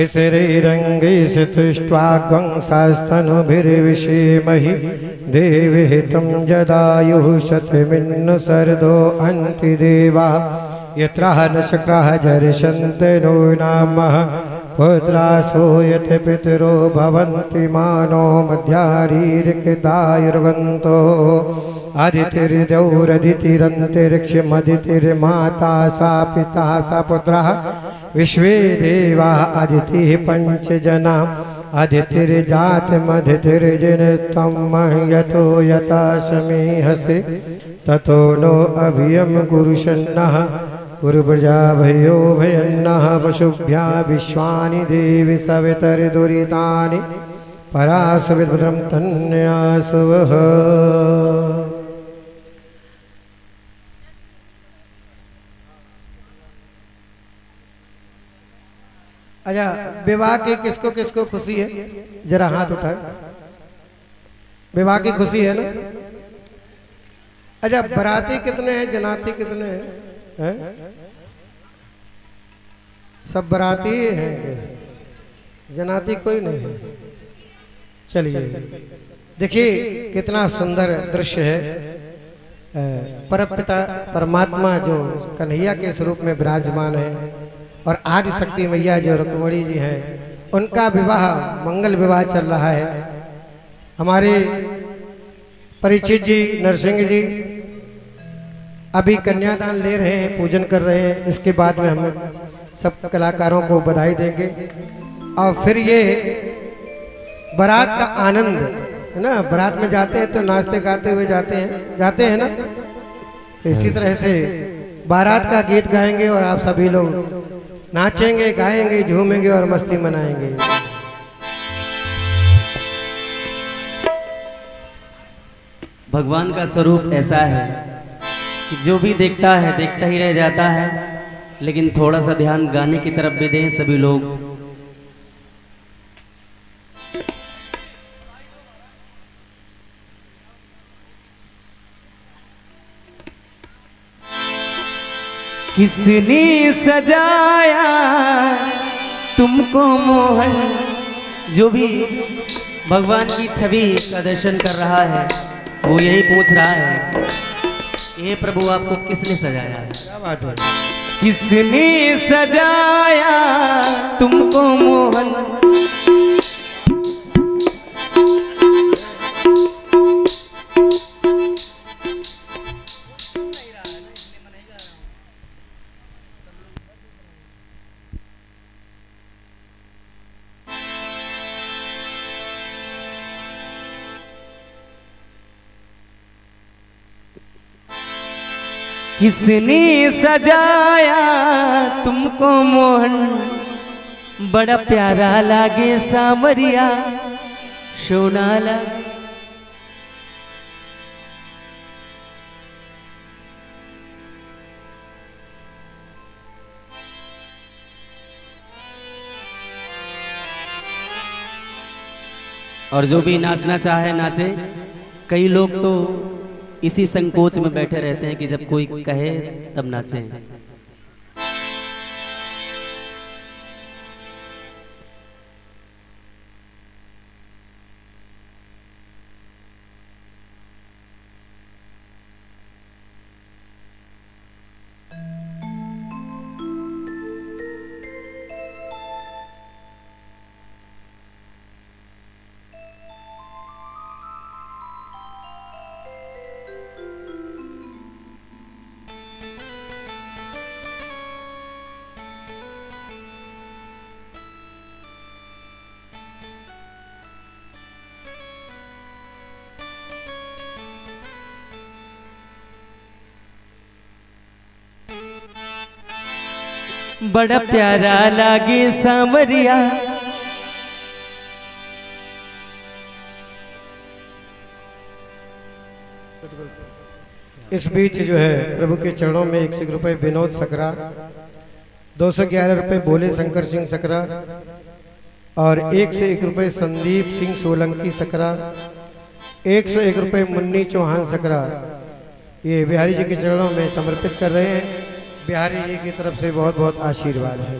स्थिरैरङ्गैस्तुष्ट्वाग्वं शास्तनुभिर्विषेमहि देवहितं जदायुः शतमिन्नु शरदो अन्ति देवा यत्राः नशक्राः जर्षन्तनो नामः पुत्रासो यथ पितरो भवन्ति मानो मध्यारीरिकदायुर्वन्तो आदितिर्दौरदितिरन्तरिक्षमदितिर्माता सा पिता सा पुत्रः विश्वे देवा अदितिः पञ्चजना अदितिर्जातमदितिर्जनितं यतो यथा समीहसि ततो नो अभियं गुरुषन्नः गुरुप्रजाभयो भयन्नः पशुभ्या विश्वानि देवि सवितर्दुरितानि परासविद्भद्रं तन्यासवः। अच्छा, विवाह की किसको किसको खुशी है? जरा हाथ उठाए। विवाह की खुशी है ना? अच्छा, बराती कितने हैं, जनाती कितने हैं? सब बराती हैं, जनाती कोई नहीं है। चलिए देखिए कितना सुंदर दृश्य है। परमपिता परमात्मा जो कन्हैया के स्वरूप में विराजमान है और आदि शक्ति मैया जो रुक्मणी जी हैं, उनका विवाह मंगल विवाह चल रहा है। हमारे परिचित जी नरसिंह जी अभी कन्यादान ले रहे हैं, पूजन कर रहे हैं। इसके बाद में हम सब कलाकारों को बधाई देंगे और फिर ये बारात का आनंद है ना, बारात में जाते हैं तो नाचते गाते हुए जाते हैं ना। तो इसी तरह से बारात का गीत गाएंगे और आप सभी लोग नाचेंगे, गाएंगे, झूमेंगे और मस्ती मनाएंगे। भगवान का स्वरूप ऐसा है कि जो भी देखता है देखता ही रह जाता है, लेकिन थोड़ा सा ध्यान गाने की तरफ भी दें सभी लोग। किसने सजाया तुमको मोहन। जो भी भगवान की छवि का दर्शन कर रहा है वो यही पूछ रहा है, ये प्रभु आपको किसने सजाया? क्या बात है? किसने सजाया तुमको मोहन। किसने सजाया तुमको मोहन, बड़ा प्यारा लागे सावरिया सोना लागे। और जो भी नाचना चाहे नाचे। कई लोग तो इसी संकोच में बैठे रहते हैं कि जब कोई कहे तब नाचें। बड़ा प्यारा लागे सांवरिया। इस बीच जो है प्रभु के चरणों में 101 रुपये विनोद सकरा, 211 रुपये भोले शंकर सिंह सकरा और 101 रुपये संदीप सिंह सोलंकी सकरा, 101 रुपये मुन्नी चौहान सकरा, ये बिहारी जी के चरणों में समर्पित कर रहे हैं। बिहारी जी की तरफ से बहुत बहुत आशीर्वाद है।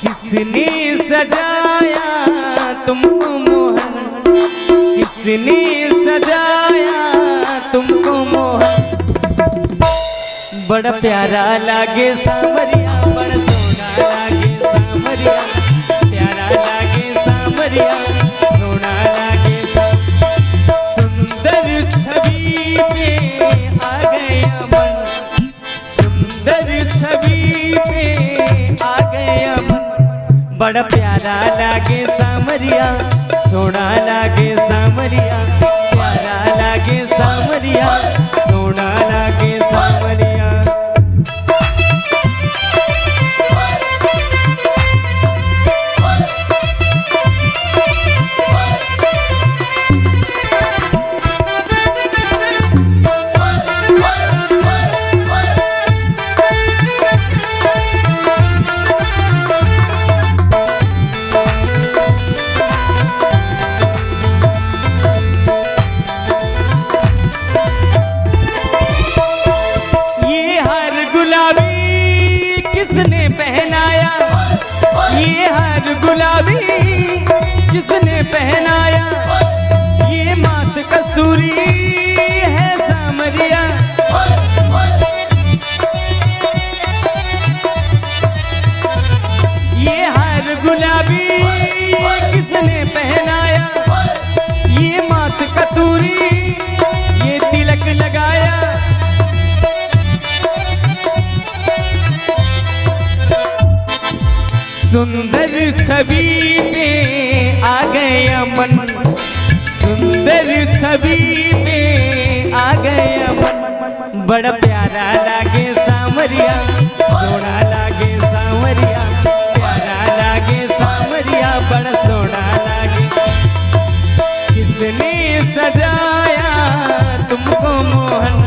किसने सजाया तुमको मोहन, किसने सजाया तुमको मोहन, बड़ा प्यारा लागे सांवरिया, बड़ा सोना लागे सांवरिया, प्यारा लागे सांवरिया, सोना लागे सुंदर छवि पे आ गया मन, सुंदर छवि पे आ गया मन, बड़ा प्यारा लागे सांवरिया, सोना लागे सांवरिया, प्यारा लागे सांवरिया, सोना लागे सांवरिया। किसने पहनाया ये हार गुलाबी, किसने पहनाया ये माथ कस्तूरी है सांवरिया, ये हार गुलाबी किसने पहनाया ये माथ कस्तूरी, ये तिलक लगाया, सुंदर छवि में आ गया मन, सुंदर छवि में आ गया मन, बड़ा प्यारा लागे सांवरिया, सोना लागे सांवरिया, प्यारा लागे सांवरिया, बड़ा सोना लागे। किसने सजाया तुमको मोहन,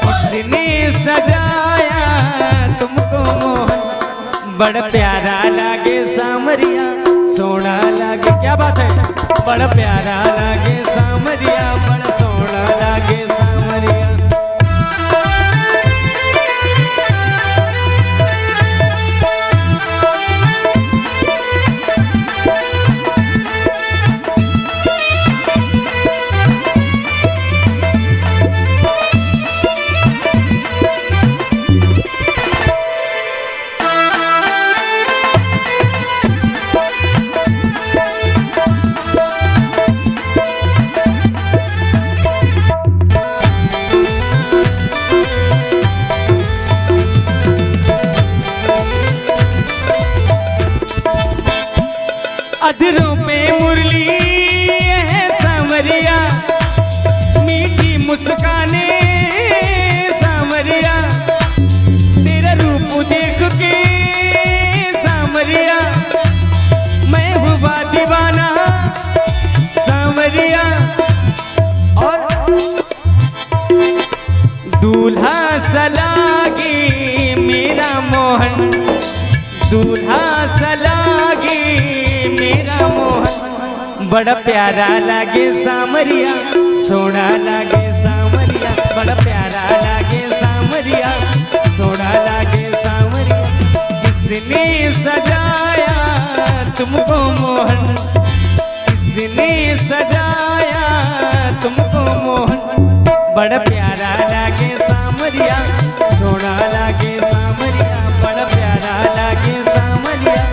किसने सजाया तुमको मोहन, बड़ा प्यारा लागे सांवरिया, सोना लागे, क्या बात है, बड़ा प्यारा लागे सांवरिया, बड़ा सोना लागे सांवरिया। अधरों पे मुरली है सांवरिया, मीठी मुस्काने सांवरिया, तेरा रूप देख के सांवरिया मैं हुआ दीवाना सांवरिया, और दूल्हा सलागे मेरा मोहन, दूल्हा सलागे मेरा मोहन, बड़ा प्यारा लागे सांवरिया, सोना लागे सांवरिया, बड़ा प्यारा लागे सांवरिया, सोना लागे सांवरिया। किसने सजाया तुमको मोहन, किसने सजाया तुमको मोहन, बड़ा प्यारा लागे सांवरिया, सोना लागे सांवरिया, बड़ा प्यारा लागे सांवरिया।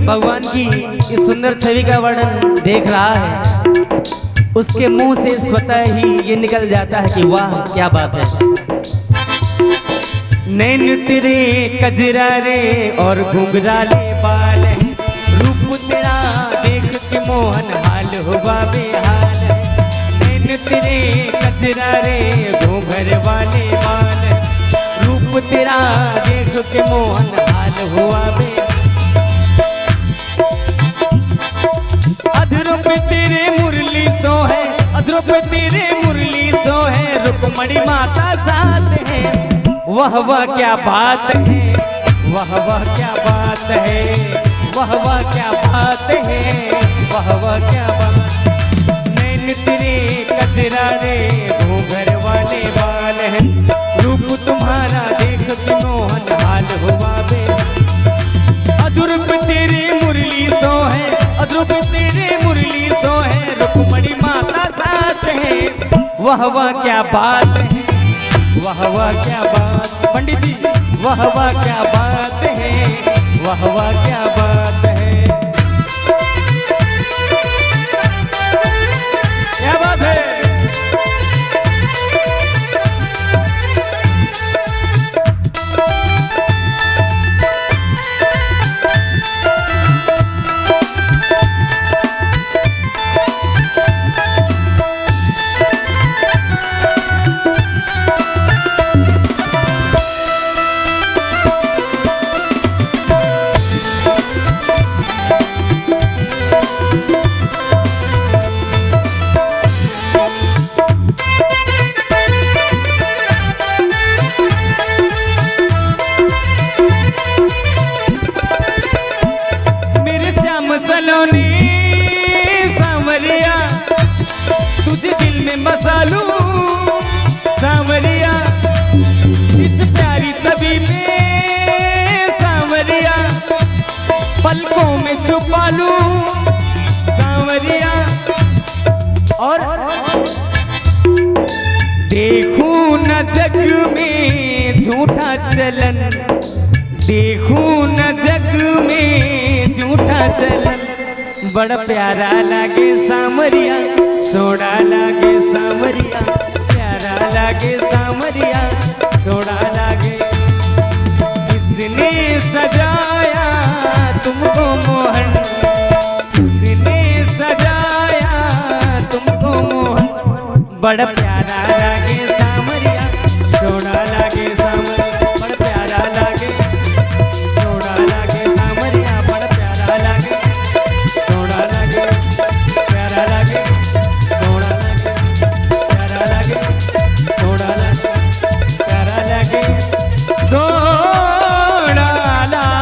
भगवान की इस सुंदर छवि का वर्णन देख रहा है, उसके मुंह से स्वतः ही ये निकल जाता है कि वाह क्या बात है। नैन तेरे कजरारे और घुंघराले बाल, रूप तेरा देख के मोहन हाल हुआ बेहाल। नैन तेरे कजरारे घुंघर वाले बाल, रूप तेरा देख के मोहन हाल हुआ बेहाल। अधरों पे तेरे मुरली सो है, अधरों पे तेरे मुरली सो है, रुक्मणी माता साथ है। वह क्या बात है, वह क्या बात है, वह क्या बात है, वह क्या बात। नैन तेरे कजरारे घूंघर वाले बाल है, रूप तुम्हारा देख के मोहन हाल हुआ बे। अधर पे तेरे मुरली सो है, अधर पे तेरे मुरली सो है, रुक्मणी माता साथ है। वह क्या बात है, वह क्या बात। पंडित जी वह क्या बात है, वह क्या बात है, क्या बात है। तुझे दिल में बसा लूं सांवरिया, इस प्यारी छवि में सांवरिया, पलकों में छुपा लूं सांवरिया। और देखूं न जग में झूठा चलन, देखूं न जग में झूठा चलन। बड़ा प्यारा लागे सांवरिया, सोड़ा लागे सांवरिया, प्यारा लागे सांवरिया, सोड़ा लागे। किसने सजाया तुमको मोहन, किसने सजाया तुमको मोहन। बड़ा प्यारा लागे सांवरिया, सोड़ा लागे सांवरिया, बड़ा प्यारा लागे, सोड़ा लागे सांवरिया, बड़ा प्यारा लागे, सोड़ा लागे, प्यारा लागे, सोड़ा लागे, प्यारा लागे, सोड़ा लागे, प्यारा लागे, सोड़ा लागे।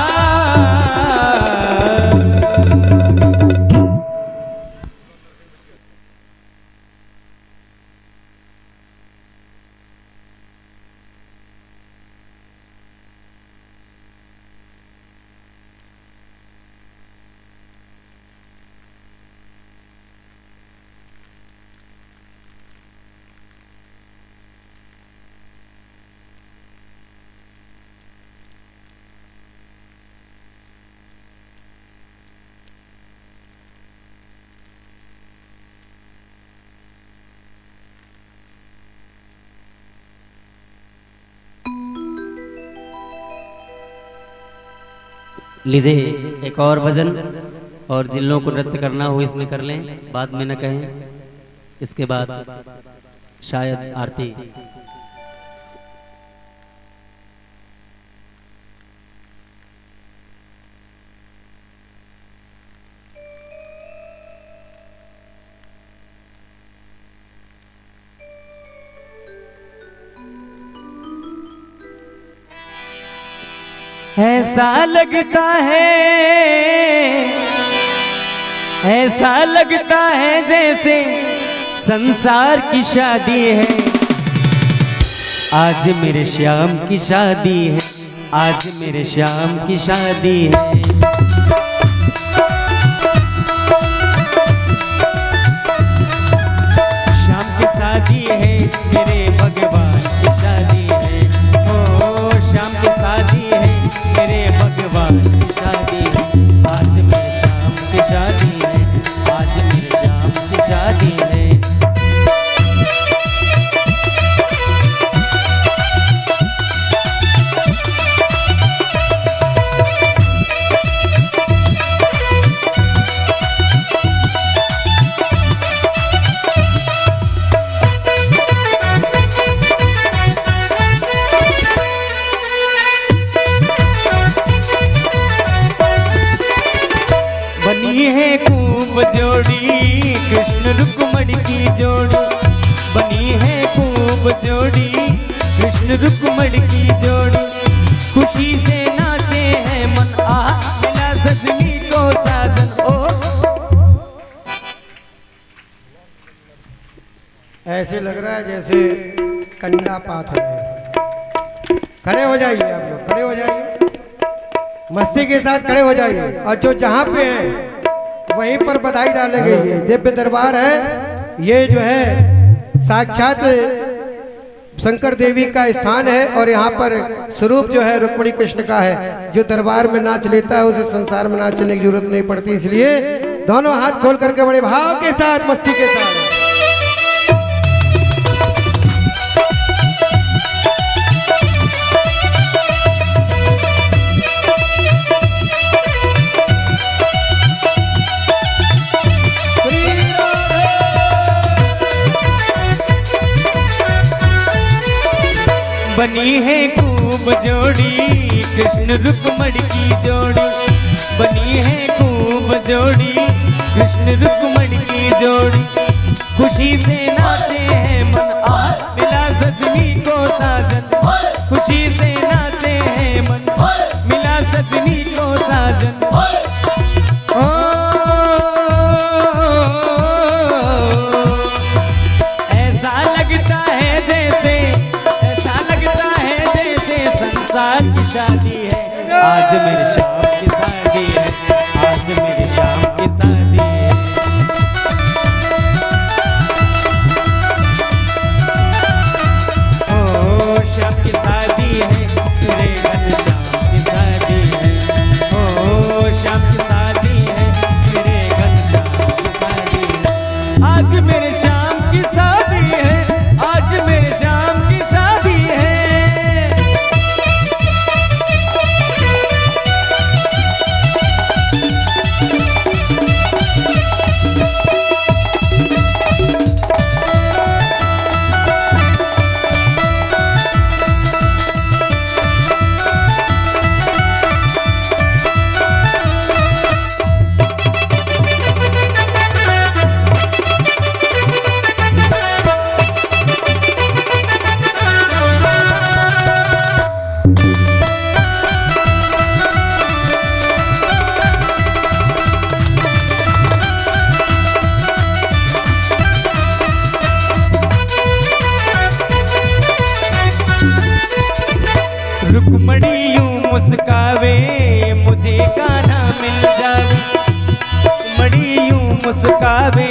लीजिए एक और भजन, और जिन लोगों को नृत्य करना हो इसमें कर लें, बाद में न कहें। इसके बाद शायद आरती। ऐसा लगता है जैसे संसार की शादी है, आज मेरे श्याम की शादी है, आज मेरे श्याम की शादी है। श्याम की शादी है, मेरे भगवान की शादी है, ओ श्याम की शादी है, मेरे भगवान की शादी है, आज खूब जोड़ी कृष्ण रुक्मणी की जोड़ी, खुशी से नाचे हैं मन आ मिला सजनी को साजन। ओ ऐसे लग रहा है जैसे कंडा पाथर है। खड़े हो जाइए आप लोग, खड़े हो जाइए, मस्ती के साथ खड़े हो जाइए। और जो जहाँ पे हैं वहीं पर बधाई डालेंगे। ये दिव्य दरबार है, ये जो है साक्षात शंकर देवी का स्थान है और यहाँ पर स्वरूप जो है रुक्मिणी कृष्ण का है। जो दरबार में नाच लेता है उसे संसार में नाचने की जरूरत नहीं पड़ती, इसलिए दोनों हाथ खोल करके बड़े भाव के साथ मस्ती के साथ बनी है खूब जोड़ी कृष्ण रुक्मणी की जोड़ी, बनी है खूब जोड़ी कृष्ण रुक्मणी की जोड़ी, खुशी से नाचे हैं मन आ मिला सजनी को साजन, खुशी से नाचे हैं मन मिला सजनी को साजन। ऐसा लगता है जैसे, ऐसा लगता है जैसे संसार की शादी है, आज मेरे शाम की शादी है, आज मेरे शाम की शादी है। ओ शाम की शादी है मेरे घनश्याम की शादी है, ओ शाम की शादी है मेरे घनश्याम की शादी है, आज मेरे शाम की शादी है, आज मेरे शाम की शादी है। रुक्मणी यूं मुस्कावे मुझे गाना मिल जावे, रुक्मणी यूं मुस्कावे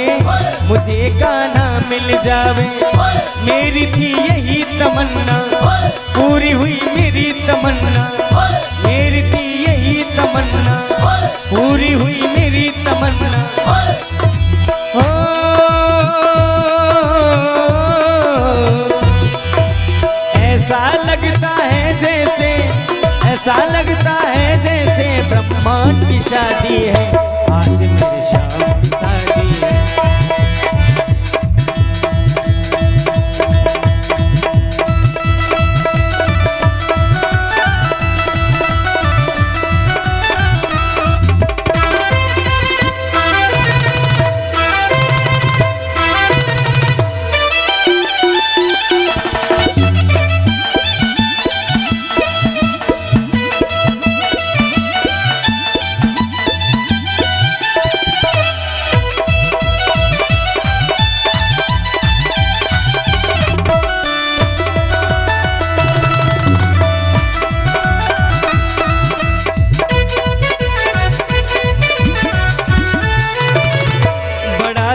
मुझे गाना मिल जावे, मेरी थी यही तमन्ना पूरी हुई मेरी तमन्ना, मेरी थी यही तमन्ना पूरी हुई मेरी तमन्ना। ओ ऐसा लगता है जैसे, ऐसा लगता है जैसे ब्रह्मांड की शादी है, आज मेरे शाम की शादी है।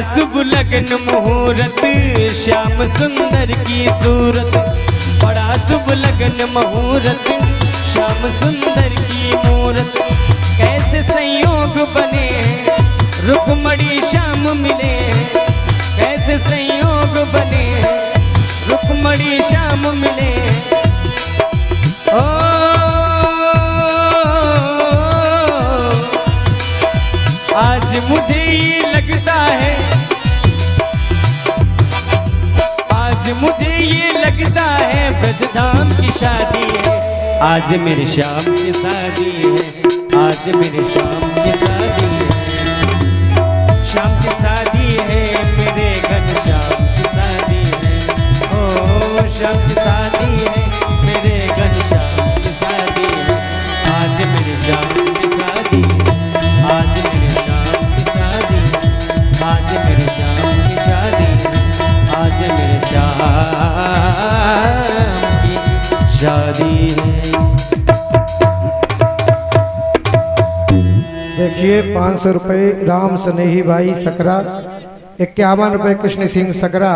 शुभ लगन मुहूर्त श्याम सुंदर की सूरत, बड़ा शुभ लगन मुहूर्त श्याम सुंदर की मूरत, कैसे संयोग बने रुक्मणी श्याम मिले, कैसे संयोग बने रुक्मणी श्याम मिले। ओ आज मुझे ये लगता है, आज मुझे ये लगता है ब्रजधाम की शादी है, आज मेरे श्याम की शादी है, आज मेरे श्याम की शादी है, श्याम की शादी है मेरे घनश्याम की शादी है। ओ शादी है। देखिए 500 रुपये राम स्नेही भाई सकरा, 51 रुपये कृष्ण सिंह सकरा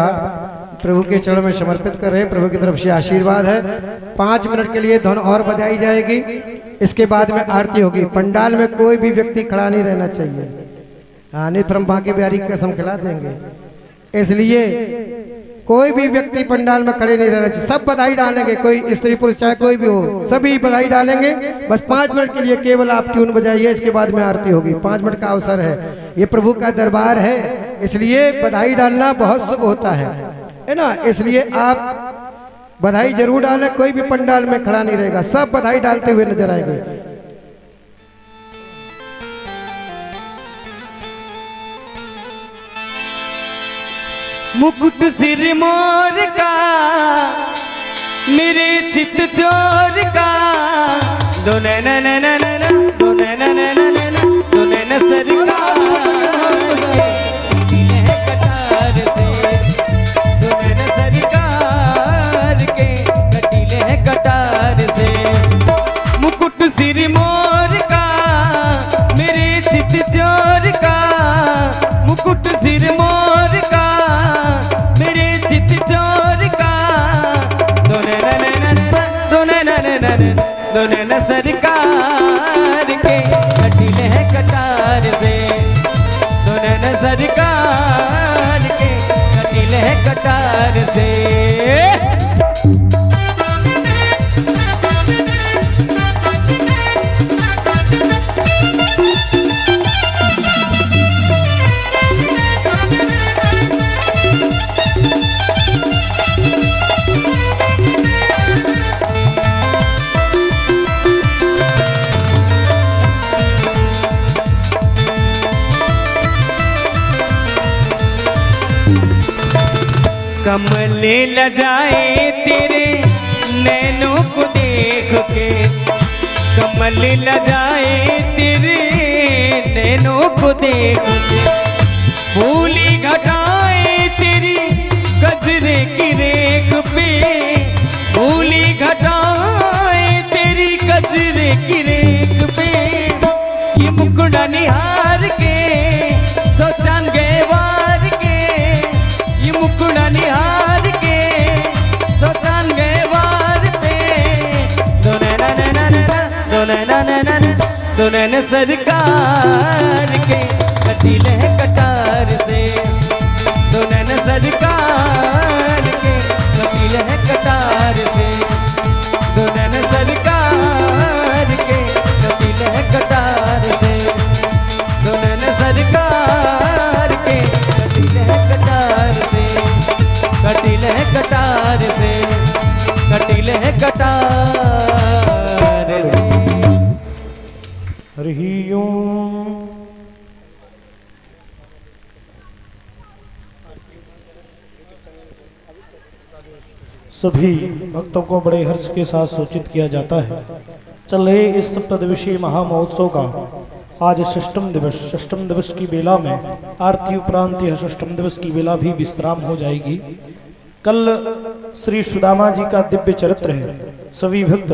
प्रभु के चरण में समर्पित कर रहे हैं। प्रभु की तरफ से आशीर्वाद है। 5 मिनट के लिए धुन और बजाई जाएगी, इसके बाद में आरती होगी। पंडाल में कोई भी व्यक्ति खड़ा नहीं रहना चाहिए, हाँ नहीं फिर हम बाकी बिहारी की कसम खिला देंगे। इसलिए कोई भी व्यक्ति पंडाल में खड़े नहीं रहना चाहिए। सब बधाई डालेंगे, कोई स्त्री पुरुष चाहे कोई भी हो, सभी बधाई डालेंगे। बस 5 मिनट के लिए केवल आप ट्यून बजाइए, इसके बाद में आरती होगी। 5 मिनट का अवसर है, ये प्रभु का दरबार है, इसलिए बधाई डालना बहुत शुभ होता है ना। इसलिए आप बधाई जरूर डालें। कोई भी पंडाल में खड़ा नहीं रहेगा, सब बधाई डालते हुए नजर आएंगे। मुकुट सिर मोर का, मेरे चित चोर का, दो नैना नैना नैना, दो नैना नैना नैना, दो नैना सरकार के कटार से, दो नैना सरकार के कटीले कटार से। मुकुट सिर मोर का, मेरे चित चोर का, मुकुट सिर मोर का, दोनों न सरकार के कटीले हैं कटार से, दोनों न सरकार के कटीले हैं कटार से। कमले लजाए तेरे नैनों को देख के, कमले लजाए तेरे नैनों को देख के, फूली घटाए तेरी गजरे की रेख पे, फूली घटाए तेरी गजरे की रेख पे। ये मुकुड़ा निहार के सोचान गए वार के, ये मुकुड़ा निहार के सोचान गए वार पे। दो नैना नैना नैना, दो नैना नैना नैना, दो नैना सरकार के कटीले हैं कटार से, दो नैना सरकार के कटीले हैं कटार से, दो नैना सरकार के कटीले हैं कटार से, दो नैना सरकार के कटीले हैं कटार से, कटीले हैं कटार से, कटीले हैं कटार से। हरि ओम। सभी भक्तों को बड़े हर्ष के साथ सूचित किया जाता है, चल रहे इस सप्तदिवसीय महामहोत्सव का आज षष्ठम दिवस की बेला में आरती उपरांत यह षष्ठम दिवस की बेला भी विश्राम हो जाएगी। कल श्री सुदामा जी का दिव्य चरित्र है। सभी भक्त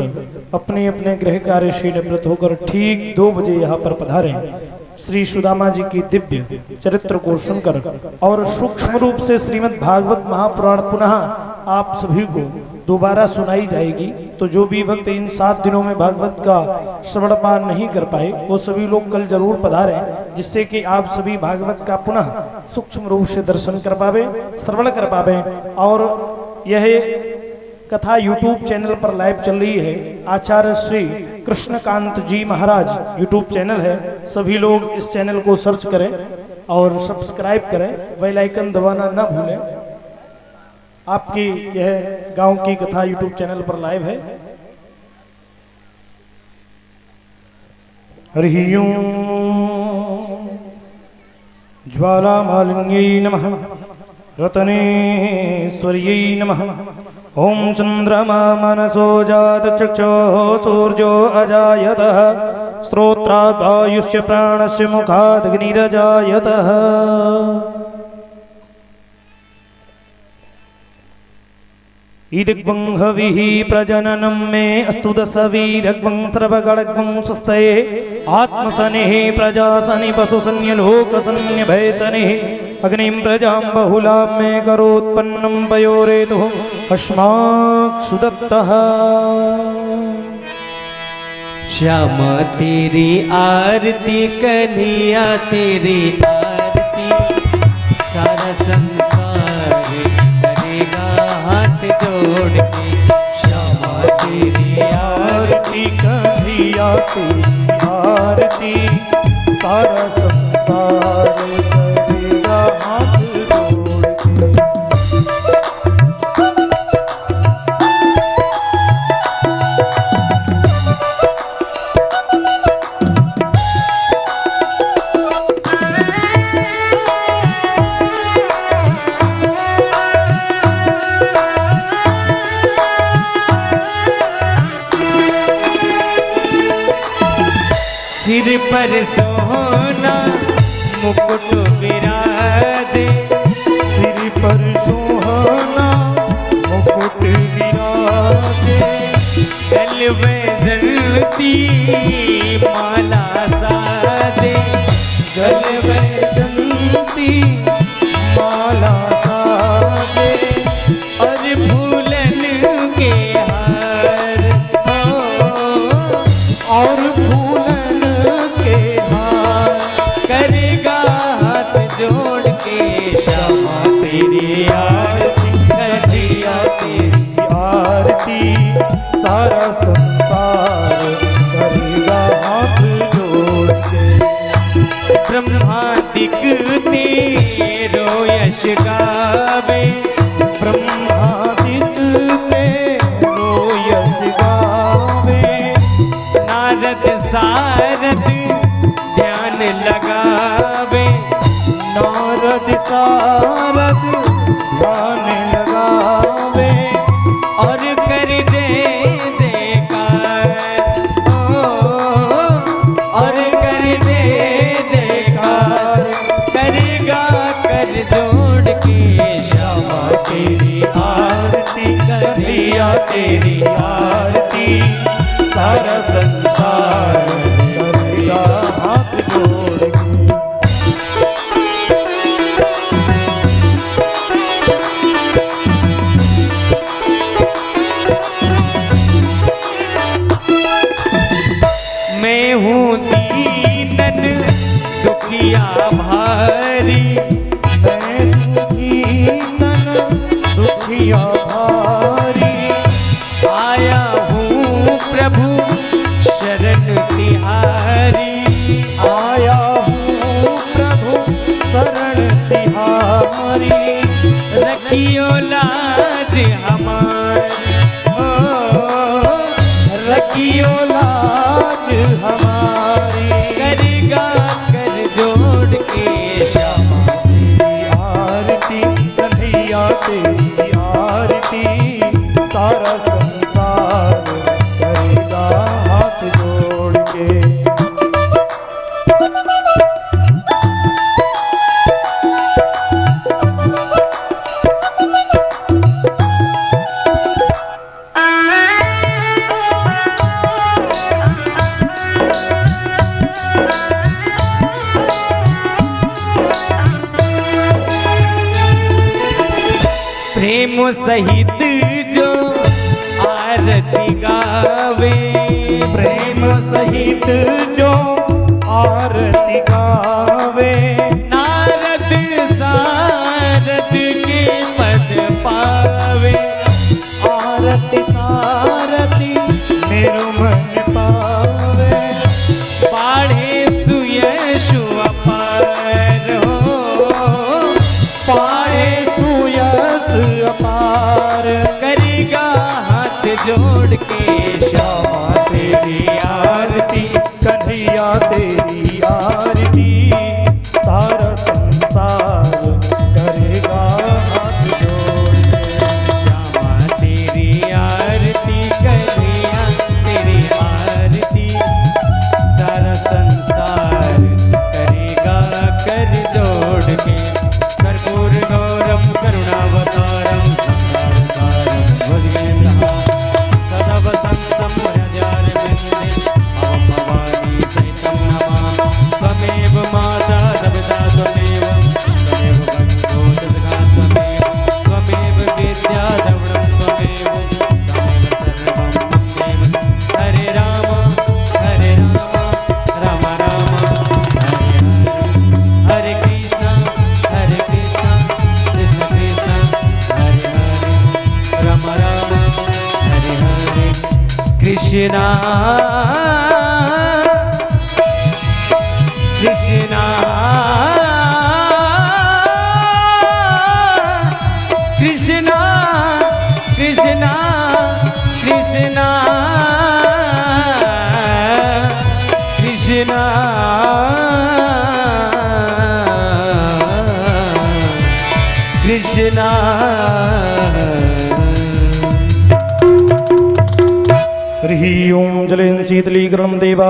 अपने अपने गृह कार्य से निवृत्त होकर ठीक 2 बजे यहाँ पर पधारें। श्री सुदामा जी की दिव्य चरित्र को सुनकर और सूक्ष्म रूप से श्रीमद् भागवत महापुराण पुनः आप सभी को दोबारा सुनाई जाएगी। तो जो भी भक्त इन 7 दिनों में भागवत का श्रवण पान नहीं कर पाए वो सभी लोग कल जरूर पधारें, जिससे कि आप सभी भागवत का पुनः सूक्ष्म रूप से दर्शन कर पावे, श्रवण कर पावे। और यह कथा YouTube चैनल पर लाइव चल रही है। आचार्य श्री कृष्णकांत जी महाराज YouTube चैनल है, सभी लोग इस चैनल को सर्च करें और सब्सक्राइब करें, बेल आइकन दबाना ना भूलें। आपकी यह गांव की कथा YouTube चैनल पर लाइव है। हरि ओम। ज्वालामालिन्यै नमः, रत्नेश्वर्यै नमः। ओम चंद्रमा मनसो जात चक्षुः सूर्यो अजायतः, श्रोत्रादायुष्य प्राणस्य मुखादग्निरजायतः। ईदिग्वं हविः प्रजननं मे अस्तु दशवीरग्वं सर्वगणग्वं स्वस्तये आत्मसनेः प्रजासनि पशुसन्यलोकसन्यभयसनेः अग्निं प्रजां बहुलां मे करोत्पन्नं पयोरेतुः अस्माक्षुदत्तः। श्यामा तेरी आरती कन्हैया तेरी आरती, सारा संसार करेगा हाथ जोड़ के। श्यामा तेरी आरती कन्हैया तेरी आरती, सारा संसार करेगा हाथ जोड़ के। सिर पर सोना मुकुट विराजे, सिर पर सोहना मुकुट विराजे, गल में जलती माला साजे, गल में जलती माला साजे, और फूलन के हार हो, और फूलन के हार करेगा हाथ जोड़ के। श्यामा तेरी आरती कन्हैया तेरी आरती, सारा संसार करेगा हाथ जोड़ के। ब्रह्मादिक तेरो यश गावे, ब्रह्मादित्य तेरो यश गावे, नारद सारद ध्यान लगावे, नारद सारद ध्यान लगावे, और कर जय जयकार ओ, और कर जय जयकार करेगा कर जोड़ के। श्यामा तेरी आरती कन्हैया तेरी आरती, सारा संसार करेगा हाथ जोड़ के। मैं हूँ दीनन दुखिया भारी, मैं दीनन दुखिया भारी, आया हूँ प्रभु शरण तिहारी, आया हूँ प्रभु शरण तिहारी, रखियो लाज हमारी ओ, रखियो लाज हमारी, करेगा कर जोड़ के। श्यामा तेरी आरती कन्हैया तेरी आरती, सारा संसार करेगा हाथ जोड़ के। प्रेम सहित जो आरती गावे, प्रेम सहित जो आरती गावे, नारद सारद के पद पावे, आरती सारती निर्मल पावे, पाढ़े सुयशु अपार हो, पाए सुयस अपार, करेगा हाथ जोड़ के। श्यामा तेरी आरती कन्हैया तेरी आरती, सारा संसार करेगा हाथ जोड़ के। श्यामा तेरी आरती कन्हैया तेरी आरती, सारा संसार करेगा कर जोड़ के। कर्पूर गौरम करुणावतारम संसारसारम कृष्णा कृष्णा कृष्णा कृष्णा कृष्णा कृष्णा कृष्णा हरि ओम जलेन शीतलीकरणं देवा